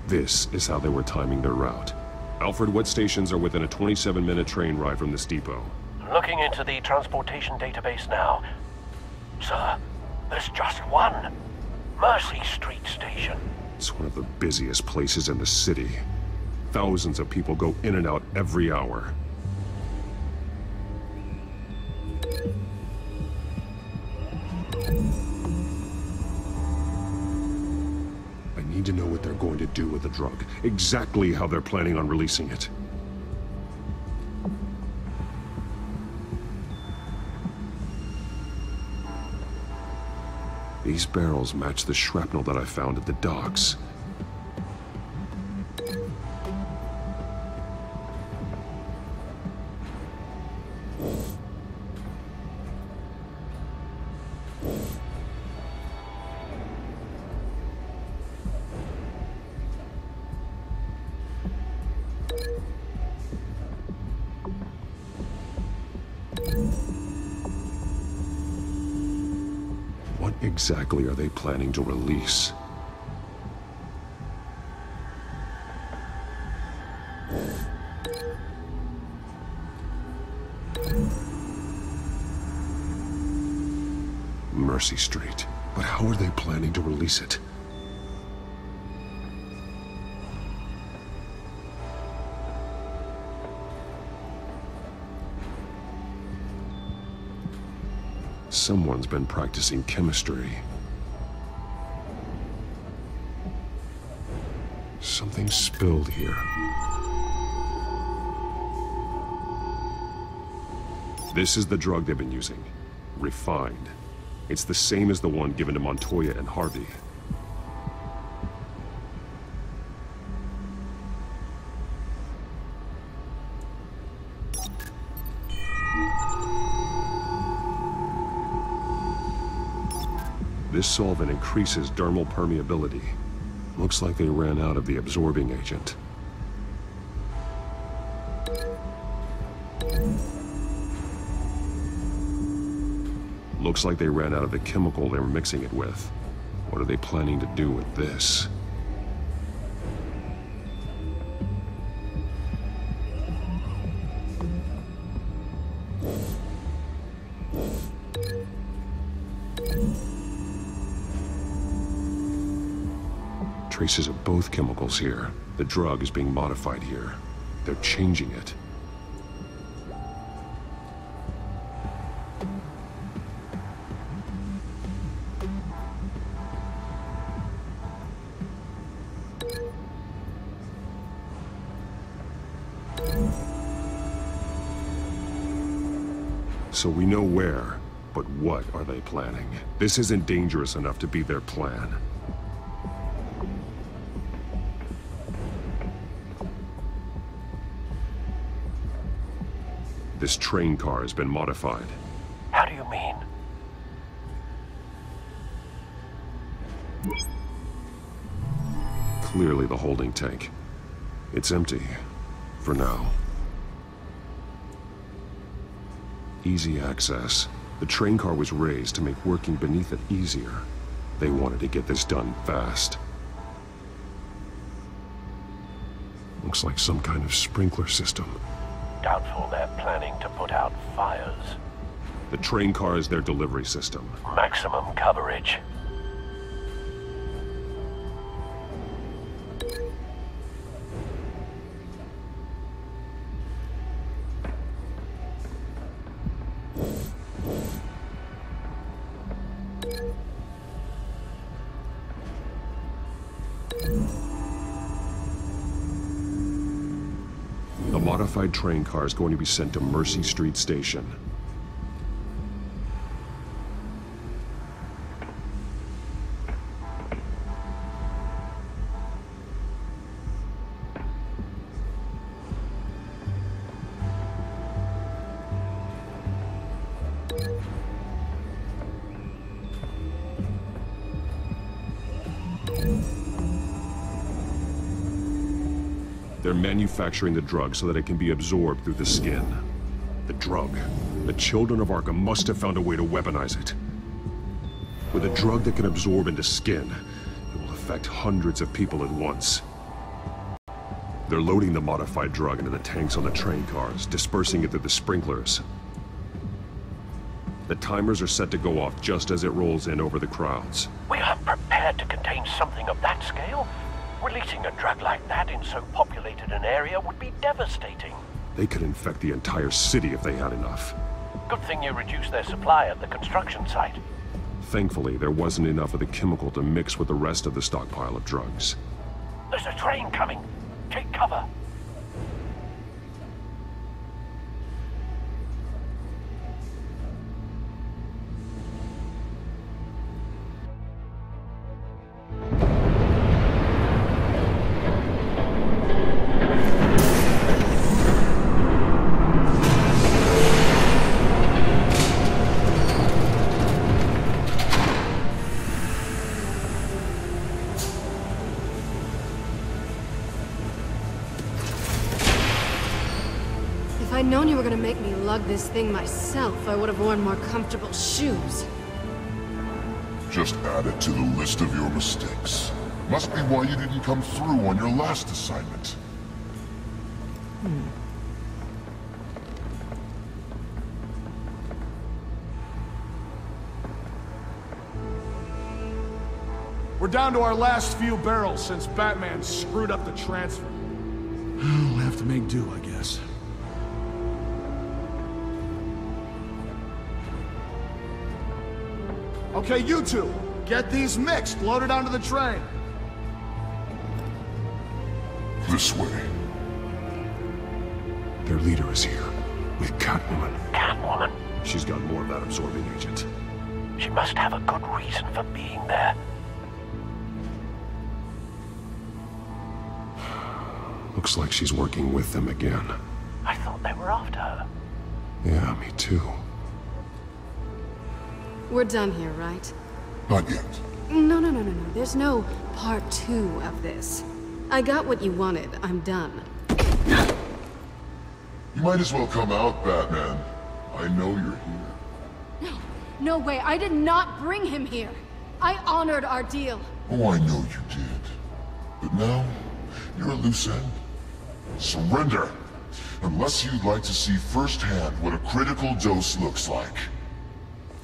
This is how they were timing their route. Alfred, what stations are within a 27-minute train ride from this depot? Looking into the transportation database now. Sir, there's just one. Mercy Street Station. It's one of the busiest places in the city. Thousands of people go in and out every hour. I need to know what they're going to do with the drug. Exactly how they're planning on releasing it. These barrels match the shrapnel that I found at the docks. What exactly are they planning to release? Mercy Street. But how are they planning to release it? Someone's been practicing chemistry. Something spilled here. This is the drug they've been using. Refined. It's the same as the one given to Montoya and Harvey. This solvent increases dermal permeability. Looks like they ran out of the absorbing agent. Looks like they ran out of the chemical they were mixing it with. What are they planning to do with this? Traces of both chemicals here. The drug is being modified here. They're changing it. So we know where, but what are they planning? This isn't dangerous enough to be their plan. This train car has been modified. How do you mean? Clearly the holding tank. It's empty. For now. Easy access. The train car was raised to make working beneath it easier. They wanted to get this done fast. Looks like some kind of sprinkler system. Doubtful they're planning to put out fires. The train car is their delivery system. Maximum coverage. The modified train car is going to be sent to Mercy Street Station. They're manufacturing the drug so that it can be absorbed through the skin. The drug. The children of Arkham must have found a way to weaponize it. With a drug that can absorb into skin, it will affect hundreds of people at once. They're loading the modified drug into the tanks on the train cars, dispersing it through the sprinklers. The timers are set to go off just as it rolls in over the crowds. We aren't prepared to contain something of that scale. Releasing a drug like that in so populated an area would be devastating. They could infect the entire city if they had enough. Good thing you reduced their supply at the construction site. Thankfully, there wasn't enough of the chemical to mix with the rest of the stockpile of drugs. There's a train coming. Take cover. If I'd known you were gonna make me lug this thing myself, I would have worn more comfortable shoes. Just add it to the list of your mistakes. Must be why you didn't come through on your last assignment. We're down to our last few barrels since Batman screwed up the transfer. We'll have to make do, I guess. Okay, you two, get these mixed, loaded onto the train. This way. Their leader is here. Catwoman. Catwoman? She's got more of that absorbing agent. She must have a good reason for being there. Looks like she's working with them again. I thought they were after her. Yeah, me too. We're done here, right? Not yet. No. There's no part 2 of this. I got what you wanted. I'm done. You might as well come out, Batman. I know you're here. No way. I did not bring him here. I honored our deal. Oh, I know you did. But now, you're a loose end. Surrender! Unless you'd like to see firsthand what a critical dose looks like.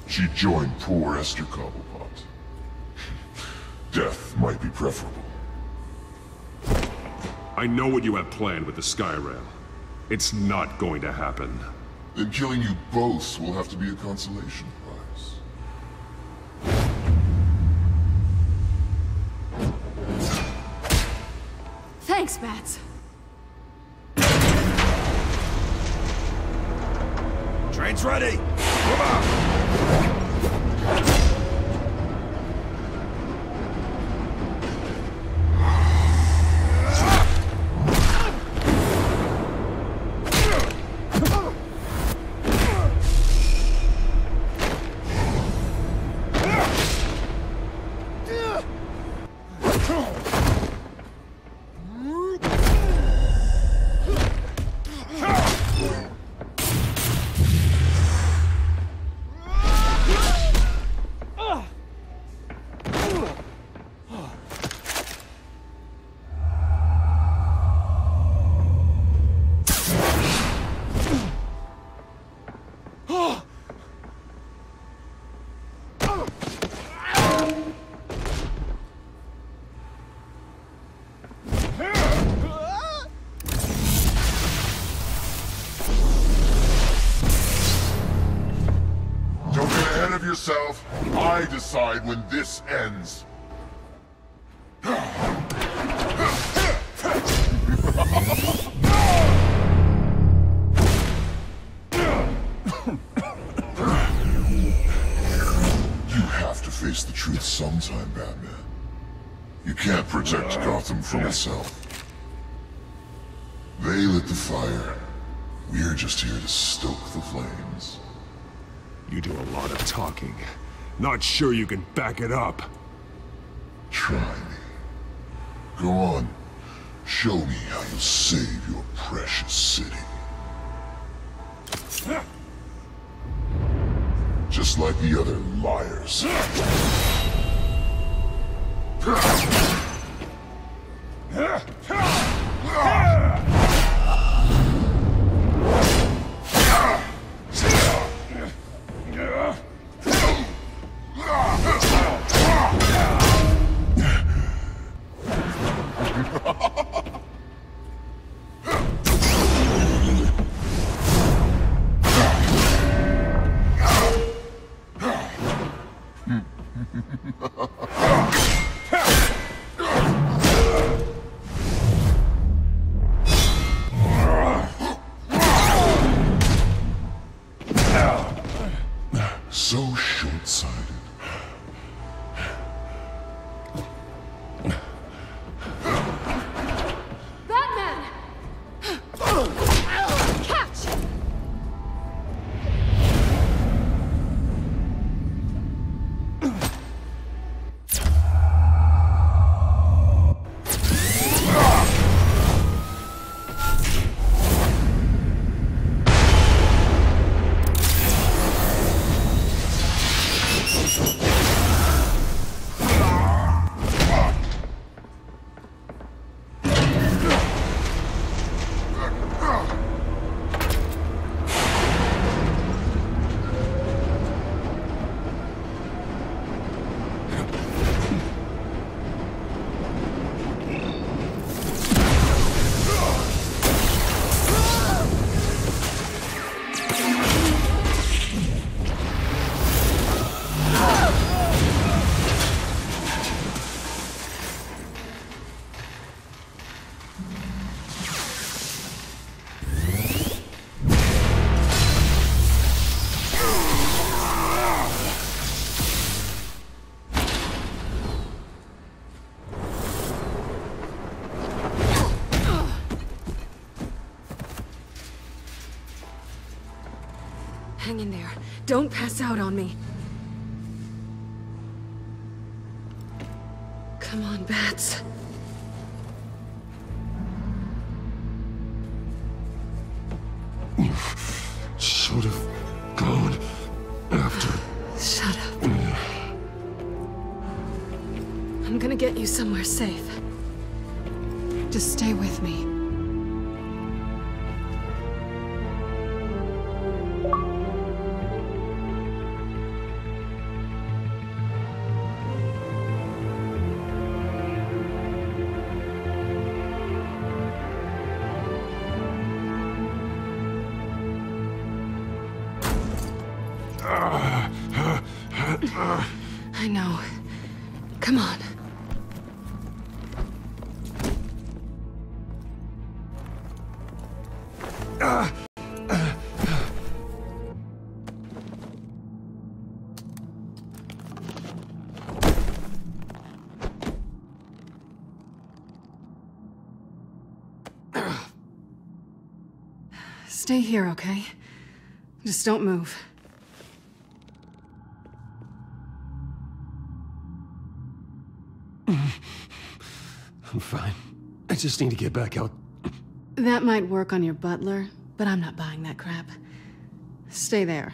She joined poor Esther Cobblepot. Death might be preferable. I know what you have planned with the Skyrail. It's not going to happen. Then killing you both will have to be a consolation prize. Thanks, Bats. Train's ready! Come on! Yourself. I decide when this ends. You have to face the truth sometime, Batman. You can't protect Gotham from itself. They lit the fire. We're just here to stoke the flames. You do a lot of talking. Not sure you can back it up. Try me. Go on. Show me how you save your precious city. Just like the other liars. So short-sighted. Batman! Catch! hang in there. Don't pass out on me. Come on, Bats. You should have gone after. Shut up. I'm gonna get you somewhere safe. Just stay with me. I know. Come on. Stay here, okay? Just don't move. I'm fine. I just need to get back out. That might work on your butler, but I'm not buying that crap. Stay there.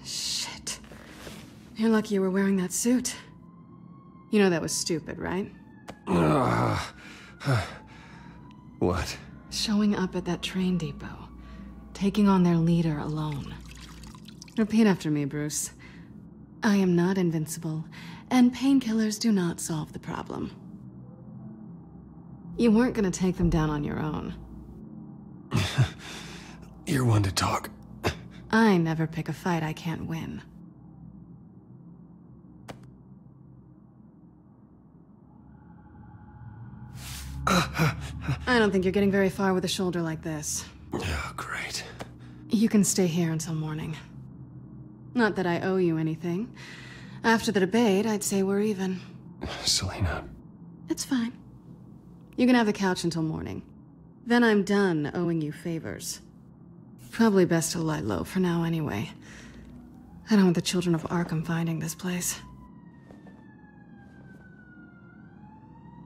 Shit. You're lucky you were wearing that suit. You know that was stupid, right? What? Showing up at that train depot. Taking on their leader alone. Repeat after me, Bruce. I am not invincible, and painkillers do not solve the problem. You weren't gonna take them down on your own. You're one to talk. I never pick a fight I can't win. I don't think you're getting very far with a shoulder like this. Oh, great. You can stay here until morning. Not that I owe you anything. After the debate, I'd say we're even. Selina. It's fine. You can have the couch until morning. Then I'm done owing you favors. Probably best to lie low for now anyway. I don't want the children of Arkham finding this place.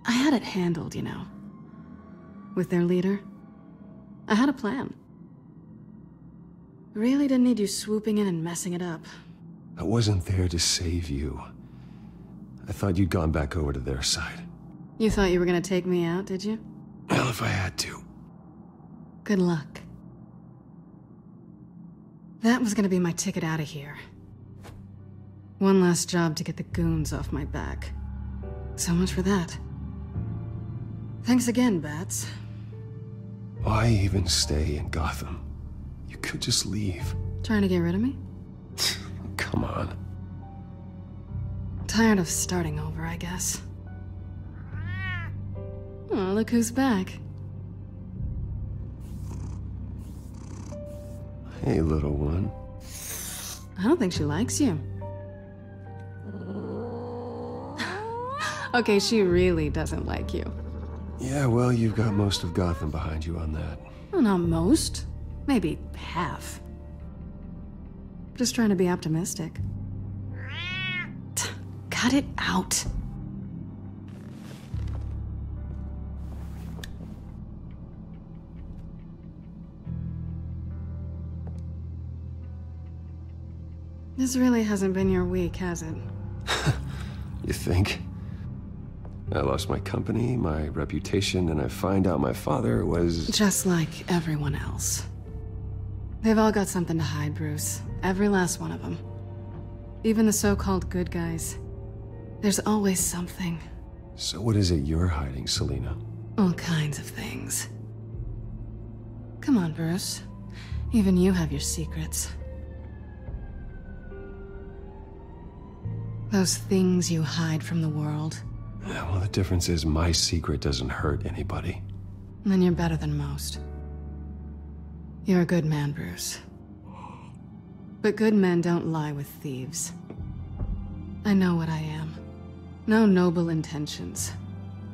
I had it handled, you know. With their leader. I had a plan. Really didn't need you swooping in and messing it up. I wasn't there to save you. I thought you'd gone back over to their side. You thought you were gonna take me out, did you? Well, if I had to. Good luck. That was gonna be my ticket out of here. One last job to get the goons off my back. So much for that. Thanks again, Bats. Why even stay in Gotham? You could just leave. Trying to get rid of me? Come on. Tired of starting over, I guess. Oh, look who's back. Hey, little one. I don't think she likes you. Okay, she really doesn't like you. Yeah, well, you've got most of Gotham behind you on that. Well, not most. Maybe half. Just trying to be optimistic. Cut it out. This really hasn't been your week, has it? You think? I lost my company, my reputation, and I find out my father was... Just like everyone else. They've all got something to hide, Bruce. Every last one of them. Even the so-called good guys. There's always something. So what is it you're hiding, Selina? All kinds of things. Come on, Bruce. Even you have your secrets. Those things you hide from the world. Yeah, well, the difference is my secret doesn't hurt anybody. Then you're better than most. You're a good man, Bruce. But good men don't lie with thieves. I know what I am. No noble intentions.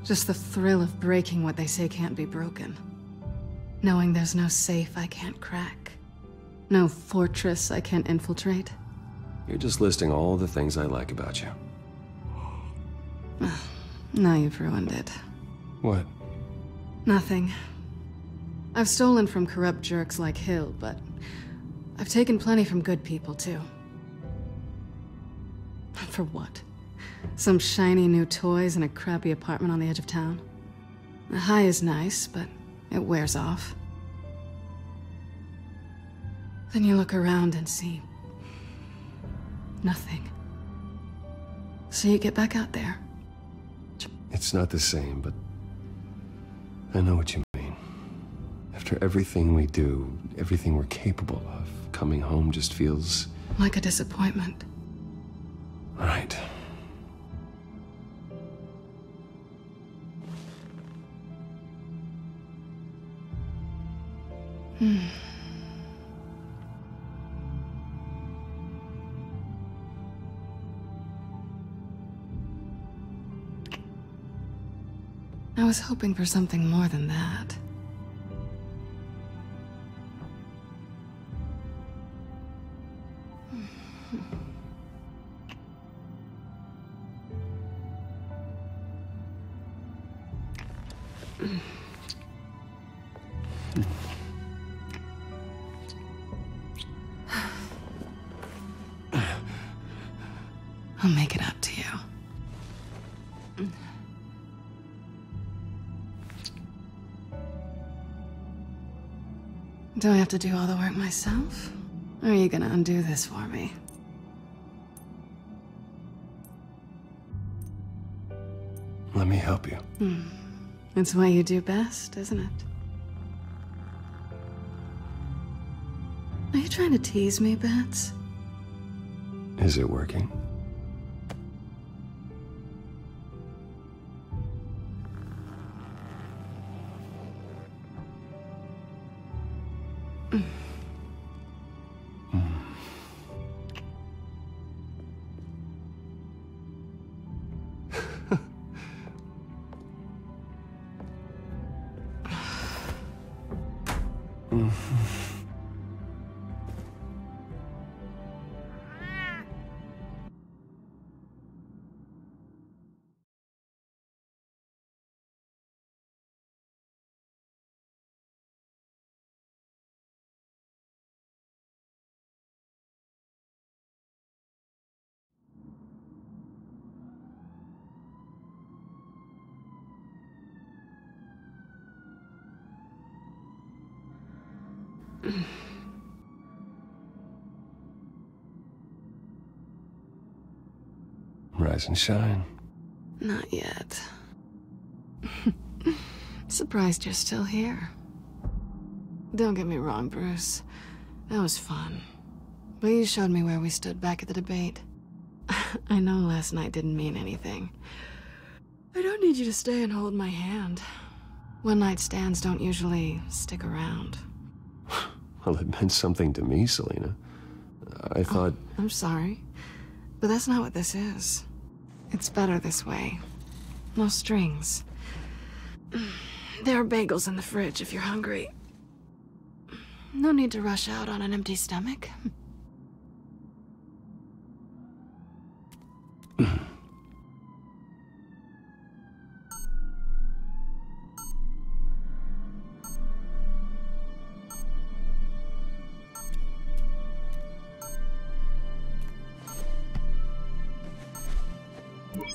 Just the thrill of breaking what they say can't be broken. Knowing there's no safe I can't crack. No fortress I can't infiltrate. You're just listing all the things I like about you. Now you've ruined it. What? Nothing. I've stolen from corrupt jerks like Hill, but I've taken plenty from good people, too. For what? Some shiny new toys and a crappy apartment on the edge of town? The high is nice, but it wears off. Then you look around and see nothing. So you get back out there. It's not the same, but I know what you mean. After everything we do, everything we're capable of, coming home just feels... like a disappointment. Right. I was hoping for something more than that. I'll make it up to you. Do I have to do all the work myself? Or are you gonna undo this for me? Let me help you. It's what you do best, isn't it? Are you trying to tease me, Bats? Is it working? Rise and shine. Not yet. Surprised you're still here. Don't get me wrong, Bruce. That was fun. But you showed me where we stood back at the debate. I know last night didn't mean anything. I don't need you to stay and hold my hand. One-night stands don't usually stick around. Well, it meant something to me, Selina. I thought... I'm sorry, but that's not what this is. It's better this way. No strings. There are bagels in the fridge if you're hungry. No need to rush out on an empty stomach.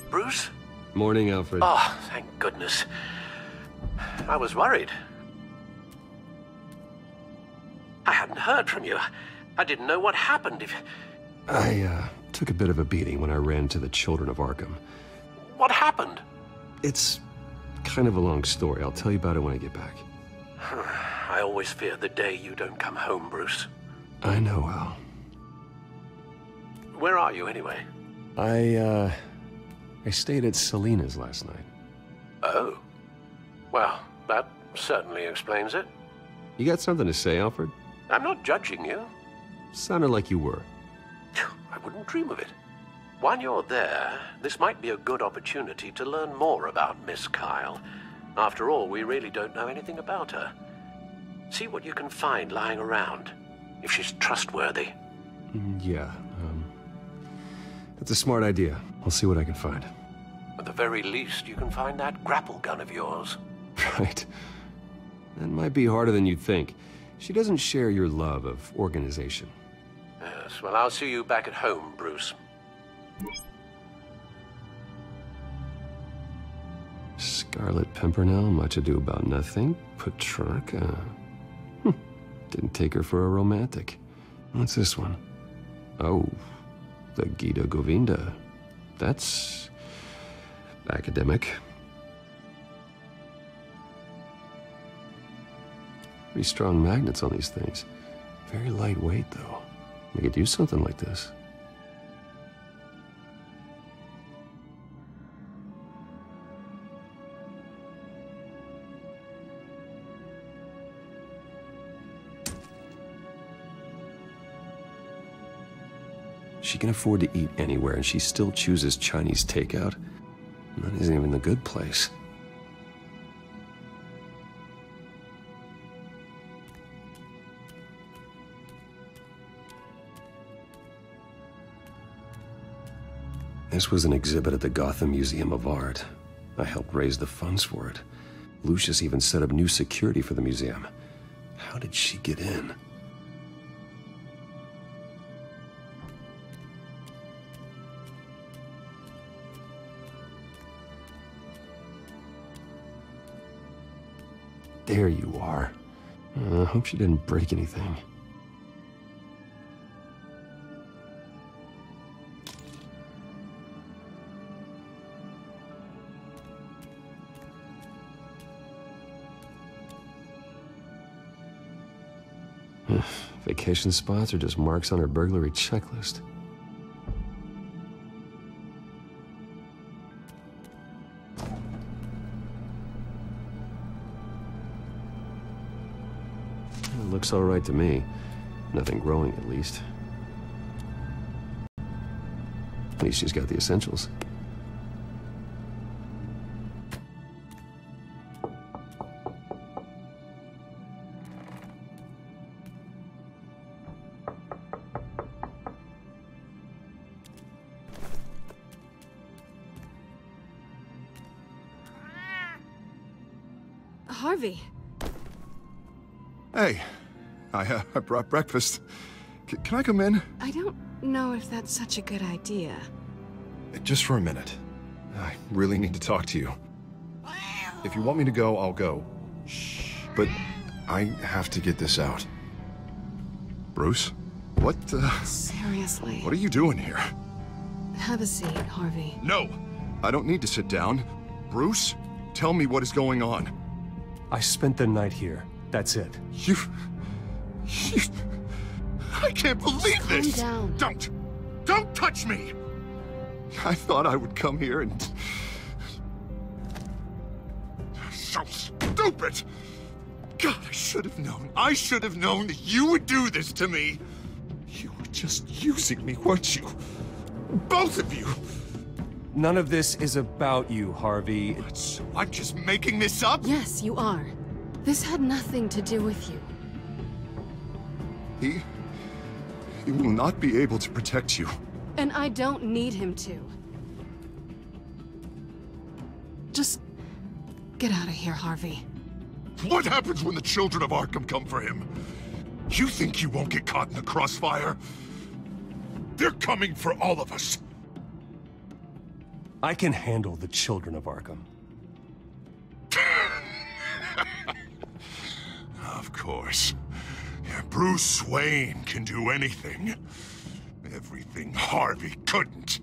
Bruce? Morning, Alfred. Oh, thank goodness. I was worried. I hadn't heard from you. I didn't know what happened. I took a bit of a beating when I ran to the Children of Arkham. What happened? It's kind of a long story. I'll tell you about it when I get back. I always fear the day you don't come home, Bruce. I know, Al. Where are you, anyway? I stayed at Selina's last night. Oh. Well, that certainly explains it. You got something to say, Alfred? I'm not judging you. Sounded like you were. I wouldn't dream of it. While you're there, this might be a good opportunity to learn more about Miss Kyle. After all, we really don't know anything about her. See what you can find lying around, if she's trustworthy. Yeah, that's a smart idea. I'll see what I can find. At the very least, you can find that grapple gun of yours. Right. That might be harder than you'd think. She doesn't share your love of organization. Yes, well, I'll see you back at home, Bruce. Scarlet Pimpernel, Much Ado About Nothing, Petrarca. Didn't take her for a romantic. What's this one? Oh, the Gita Govinda. That's academic. Pretty strong magnets on these things. Very lightweight, though. They could use something like this. She can afford to eat anywhere, and she still chooses Chinese takeout. That isn't even the good place. This was an exhibit at the Gotham Museum of Art. I helped raise the funds for it. Lucius even set up new security for the museum. How did she get in? There you are. I hope she didn't break anything. Vacation spots are just marks on her burglary checklist. It looks all right to me. Nothing growing, at least. At least she's got the essentials. Harvey. Hey, I brought breakfast. Can I come in? I don't know if that's such a good idea. Just for a minute. I really need to talk to you. If you want me to go, I'll go. Shh. But I have to get this out. Bruce? What, Seriously. What are you doing here? Have a seat, Harvey. No! I don't need to sit down. Bruce, tell me what is going on. I spent the night here. That's it. You... I can't believe this! Calm down. Don't touch me! I thought I would come here and... So stupid! God, I should have known. I should have known that you would do this to me. You were just using me, weren't you? Both of you! None of this is about you, Harvey. So I'm just making this up? Yes, you are. This had nothing to do with you. He will not be able to protect you. And I don't need him to. Just get out of here, Harvey. What happens when the children of Arkham come for him? You think you won't get caught in the crossfire? They're coming for all of us. I can handle the children of Arkham. Of course. Bruce Wayne can do anything. Everything Harvey couldn't.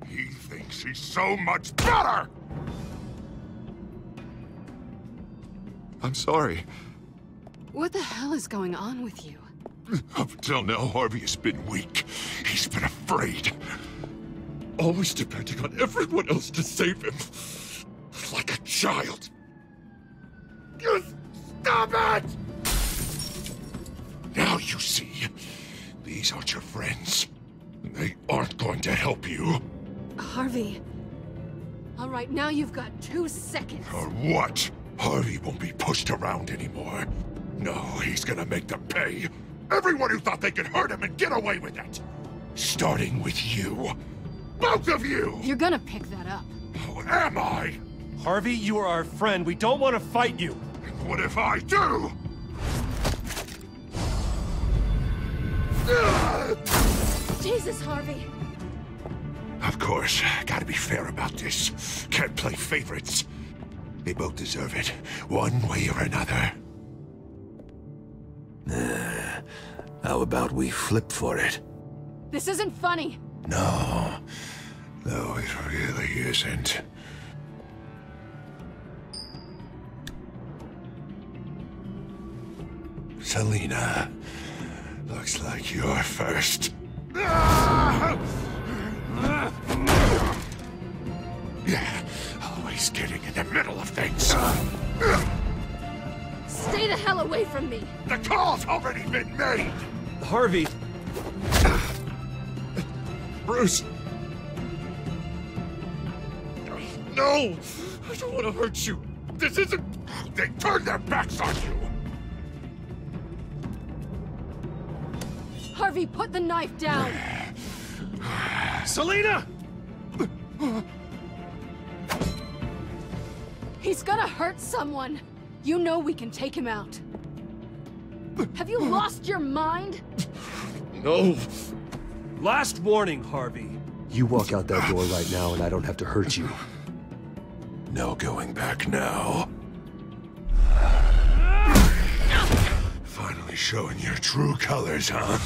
He thinks he's so much better! I'm sorry. What the hell is going on with you? Up until now, Harvey has been weak. He's been afraid. Always depending on everyone else to save him. Like a child. Stop it! Now you see, these aren't your friends. They aren't going to help you. Harvey. All right, now you've got 2 seconds. Or what? Harvey won't be pushed around anymore. No, he's gonna make them pay. Everyone who thought they could hurt him and get away with it. Starting with you. Both of you! You're gonna pick that up. Who am I? Harvey, you are our friend. We don't want to fight you. What if I do? Jesus, Harvey. Of course, gotta be fair about this. Can't play favorites. They both deserve it, one way or another. How about we flip for it? This isn't funny. No, it really isn't. Selina, looks like you're first. Always getting in the middle of things. Stay the hell away from me. The call's already been made. Harvey. Bruce. No! I don't want to hurt you. This isn't... They turned their backs on you. Harvey, put the knife down. Selina! He's gonna hurt someone. You know we can take him out. Have you lost your mind? No. Last warning, Harvey. You walk out that door right now and I don't have to hurt you. No going back now. Finally showing your true colors, huh?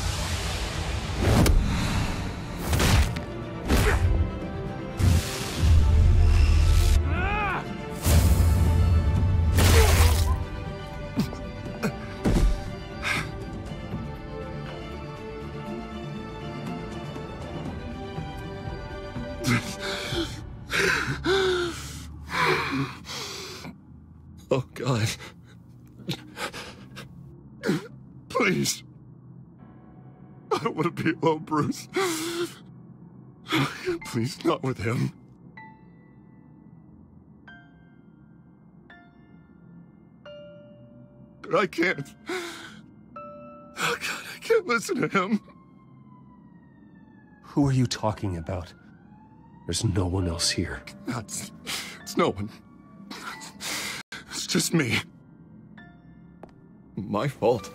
Oh, God. Please. I don't want to be alone, Bruce. Please, not with him. But I can't. Oh, God, I can't listen to him. Who are you talking about? There's no one else here. It's no one. It's just me. My fault.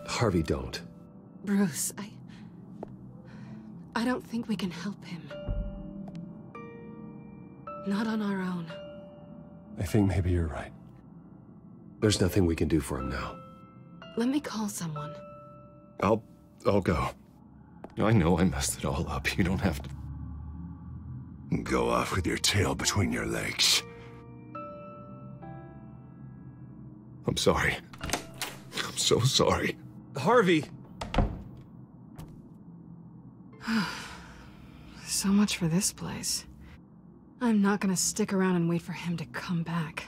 Harvey, don't. Bruce, I don't think we can help him. Not on our own. I think maybe you're right. There's nothing we can do for him now. Let me call someone. I'll go. I know I messed it all up. You don't have to go off with your tail between your legs. I'm sorry. I'm so sorry. Harvey! So much for this place. I'm not gonna stick around and wait for him to come back.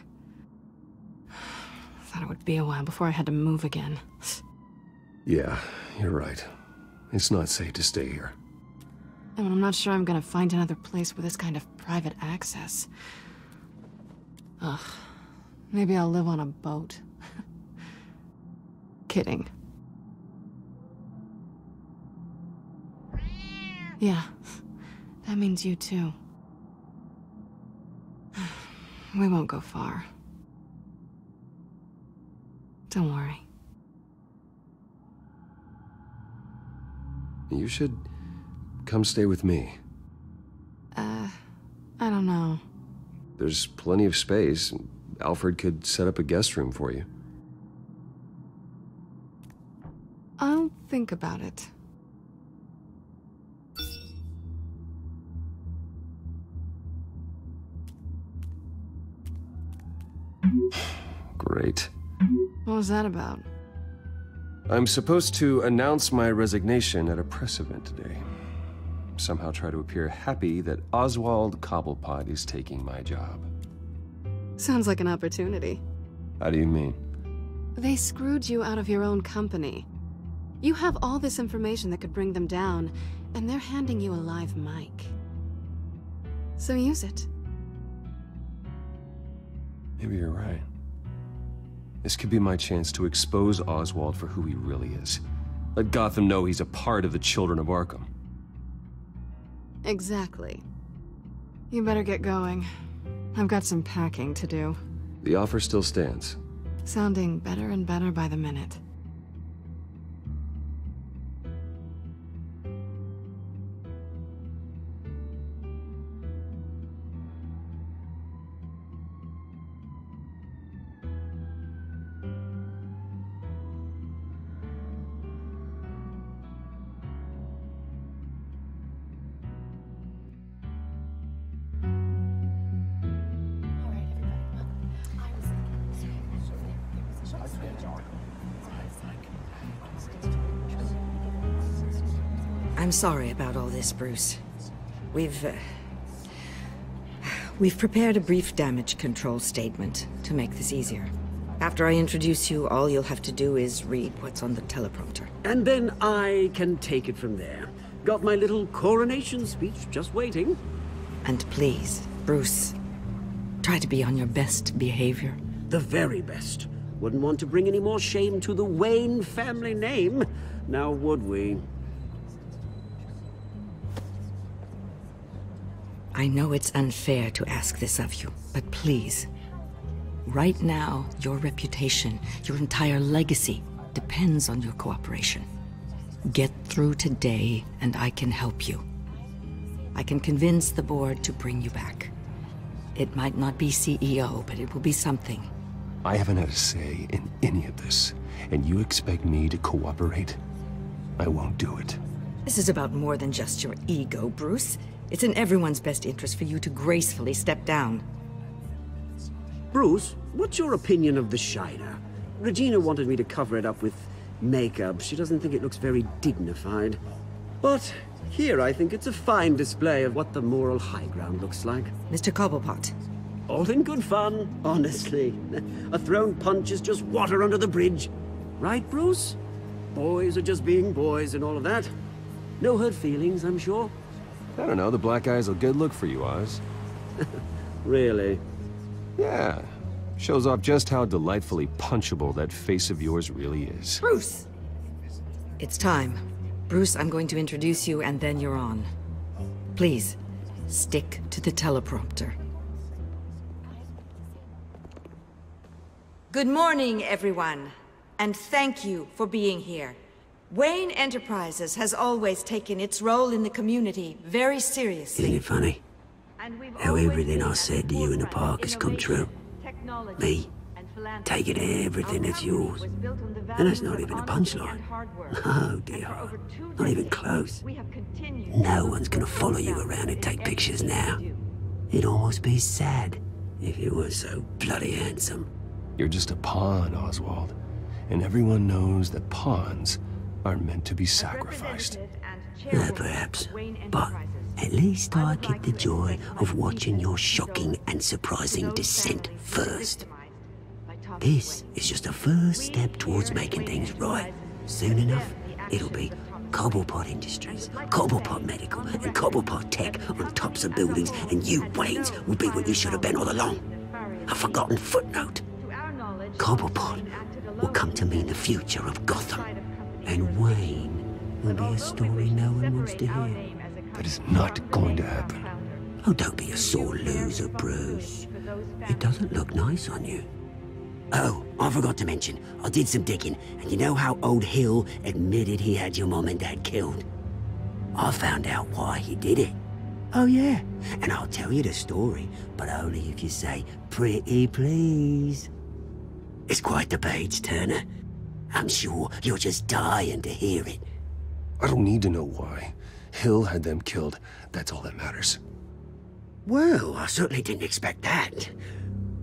Thought it would be a while before I had to move again. Yeah, you're right. It's not safe to stay here. And I'm not sure I'm gonna find another place with this kind of private access. Ugh. Maybe I'll live on a boat. Kidding. Yeah. That means you too. We won't go far. Don't worry. You should come stay with me. I don't know. There's plenty of space. Alfred could set up a guest room for you. I'll think about it. Great. What was that about? I'm supposed to announce my resignation at a press event today. Somehow try to appear happy that Oswald Cobblepot is taking my job. Sounds like an opportunity. How do you mean? They screwed you out of your own company. You have all this information that could bring them down, And they're handing you a live mic. So use it. Maybe you're right. This could be my chance to expose Oswald for who he really is. Let Gotham know he's a part of the Children of Arkham. Exactly. You better get going. I've got some packing to do. The offer still stands. Sounding better and better by the minute. I'm sorry about all this, Bruce. We've prepared a brief damage control statement to make this easier. After I introduce you, all you'll have to do is read what's on the teleprompter. And then I can take it from there. Got my little coronation speech just waiting. And please, Bruce, try to be on your best behavior. The very best. Wouldn't want to bring any more shame to the Wayne family name, now would we? I know it's unfair to ask this of you, but please, right now, your reputation, your entire legacy, depends on your cooperation. Get through today, and I can help you. I can convince the board to bring you back. It might not be CEO, but it will be something. I haven't had a say in any of this, and you expect me to cooperate? I won't do it. This is about more than just your ego, Bruce. It's in everyone's best interest for you to gracefully step down. Bruce, what's your opinion of the Shiner? Regina wanted me to cover it up with makeup. She doesn't think it looks very dignified. But here I think it's a fine display of what the moral high ground looks like. Mr. Cobblepot. All in good fun, honestly. A thrown punch is just water under the bridge. Right, Bruce? Boys are just being boys and all of that. No hurt feelings, I'm sure. I don't know, the black eye's a good look for you, Oz. Really? Yeah. Shows off just how delightfully punchable that face of yours really is. Bruce! It's time. Bruce, I'm going to introduce you and then you're on. Please, stick to the teleprompter. Good morning, everyone. And thank you for being here. Wayne Enterprises has always taken its role in the community very seriously. Isn't it funny? How everything I said to you in the park has come true. Me, taking everything that's yours. And that's not even a punchline. No, dear. Not even close. No one's gonna follow you around and take pictures now. It'd almost be sad if you weren't so bloody handsome. You're just a pawn, Oswald. And everyone knows that pawns are meant to be sacrificed. Perhaps. But at least I get the joy of watching your shocking and surprising descent first. This is just a first step towards making things right. Soon enough, it'll be Cobblepot Industries, Cobblepot Medical, and Cobblepot Tech on tops of buildings, and you, Waynes, will be what you should have been all along. A forgotten footnote. Cobblepot will come to mean the future of Gotham. And Wayne will be a story no one wants to hear. That is not going to happen. Oh, don't be a sore loser, Bruce. It doesn't look nice on you. Oh, I forgot to mention, I did some digging, and you know how old Hill admitted he had your mom and dad killed? I found out why he did it. Oh yeah, and I'll tell you the story, but only if you say, pretty please. It's quite the page, Turner. I'm sure you're just dying to hear it. I don't need to know why. Hill had them killed. That's all that matters. Well, I certainly didn't expect that.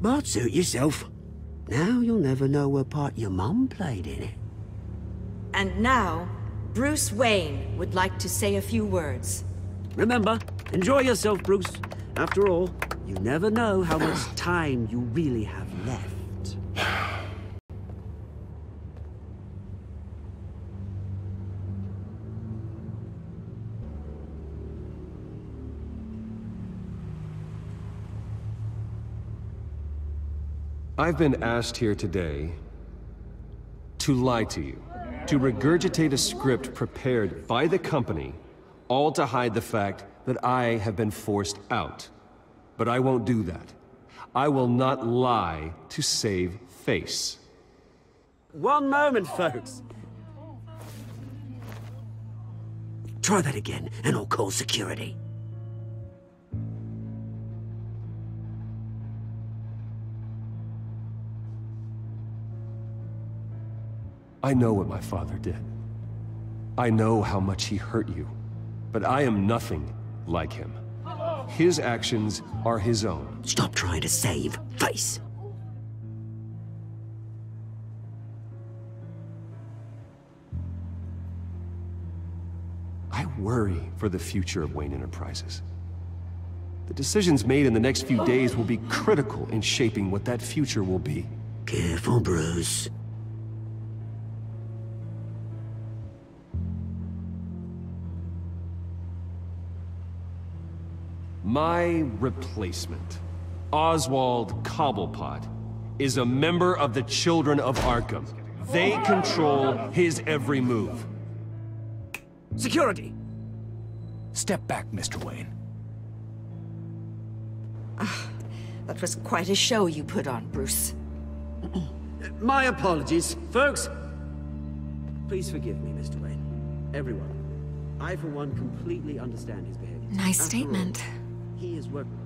But suit yourself. Now you'll never know what part your mum played in it. And now, Bruce Wayne would like to say a few words. Remember, enjoy yourself, Bruce. After all, you never know how much time you really have left. I've been asked here today to lie to you, to regurgitate a script prepared by the company, all to hide the fact that I have been forced out. But I won't do that. I will not lie to save face. One moment, folks. Try that again, and I'll call security. I know what my father did. I know how much he hurt you. But I am nothing like him. His actions are his own. Stop trying to save face. I worry for the future of Wayne Enterprises. The decisions made in the next few days will be critical in shaping what that future will be. Careful, Bruce. My replacement, Oswald Cobblepot, is a member of the Children of Arkham. They control his every move. Security! Step back, Mr. Wayne. That was quite a show you put on, Bruce. My apologies, folks. Please forgive me, Mr. Wayne. Everyone. I, for one, completely understand his behavior. Nice statement.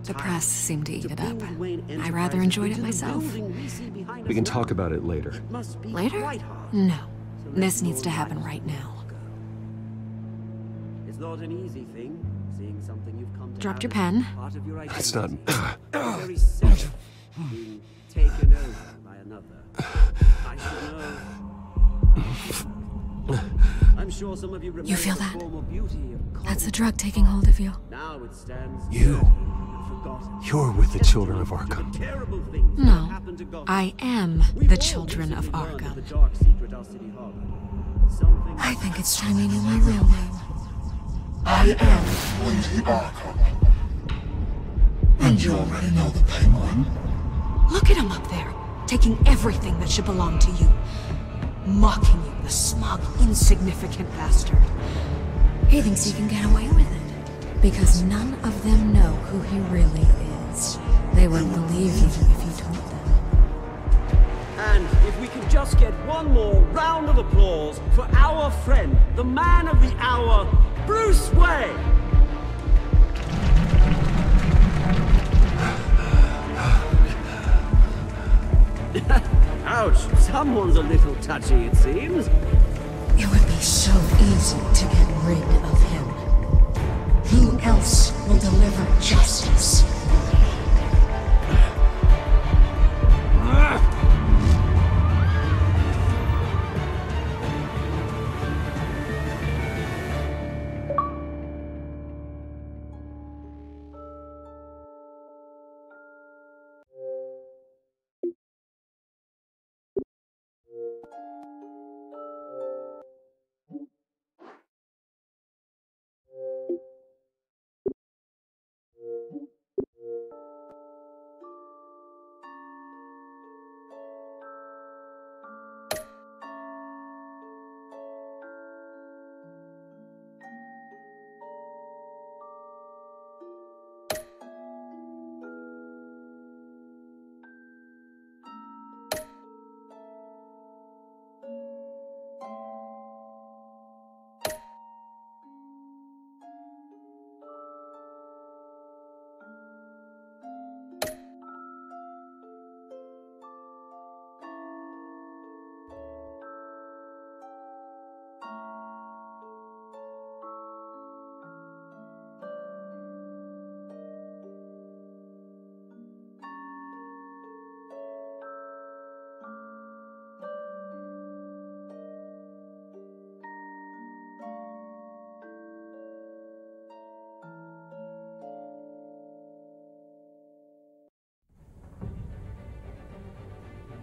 The press seemed to eat it up. I rather enjoyed it myself. We can talk about it later. Later? No. This needs to happen right now. It's not an easy thing, seeing something you've come to Dropped your pen. It's not... Very sad, being taken over by another. I should know. I'm sure some of you remember You feel the that? former beauty of That's the drug taking hold of you. Now it stands You're with the Children of Arkham. No. I am the Children of Arkham. I think it's time you knew my real name. I am Lady Arkham. And you already know the Penguin. Look at him up there, taking everything that should belong to you. Mocking you, the smug, insignificant bastard. He thinks he can get away with it. Because none of them know who he really is. They wouldn't believe you if you told them. And if we could just get one more round of applause for our friend, the man of the hour, Bruce Wayne! Ouch, someone's a little touchy, it seems. It would be so easy to get rid of him. Who else will deliver justice?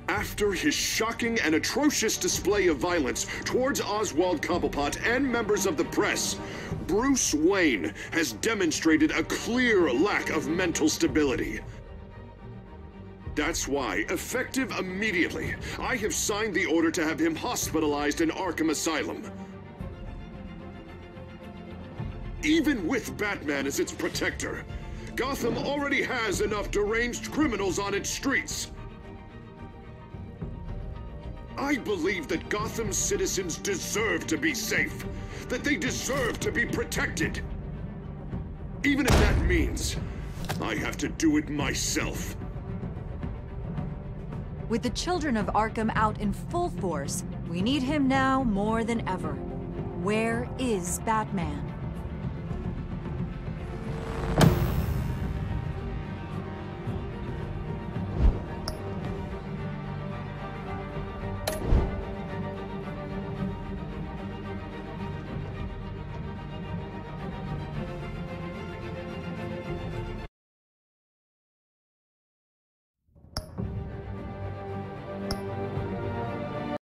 After his shocking and atrocious display of violence towards Oswald Cobblepot and members of the press, Bruce Wayne has demonstrated a clear lack of mental stability. That's why, effective immediately, I have signed the order to have him hospitalized in Arkham Asylum. Even with Batman as its protector, Gotham already has enough deranged criminals on its streets. I believe that Gotham's citizens deserve to be safe, that they deserve to be protected. Even if that means I have to do it myself. With the children of Arkham out in full force, we need him now more than ever. Where is Batman?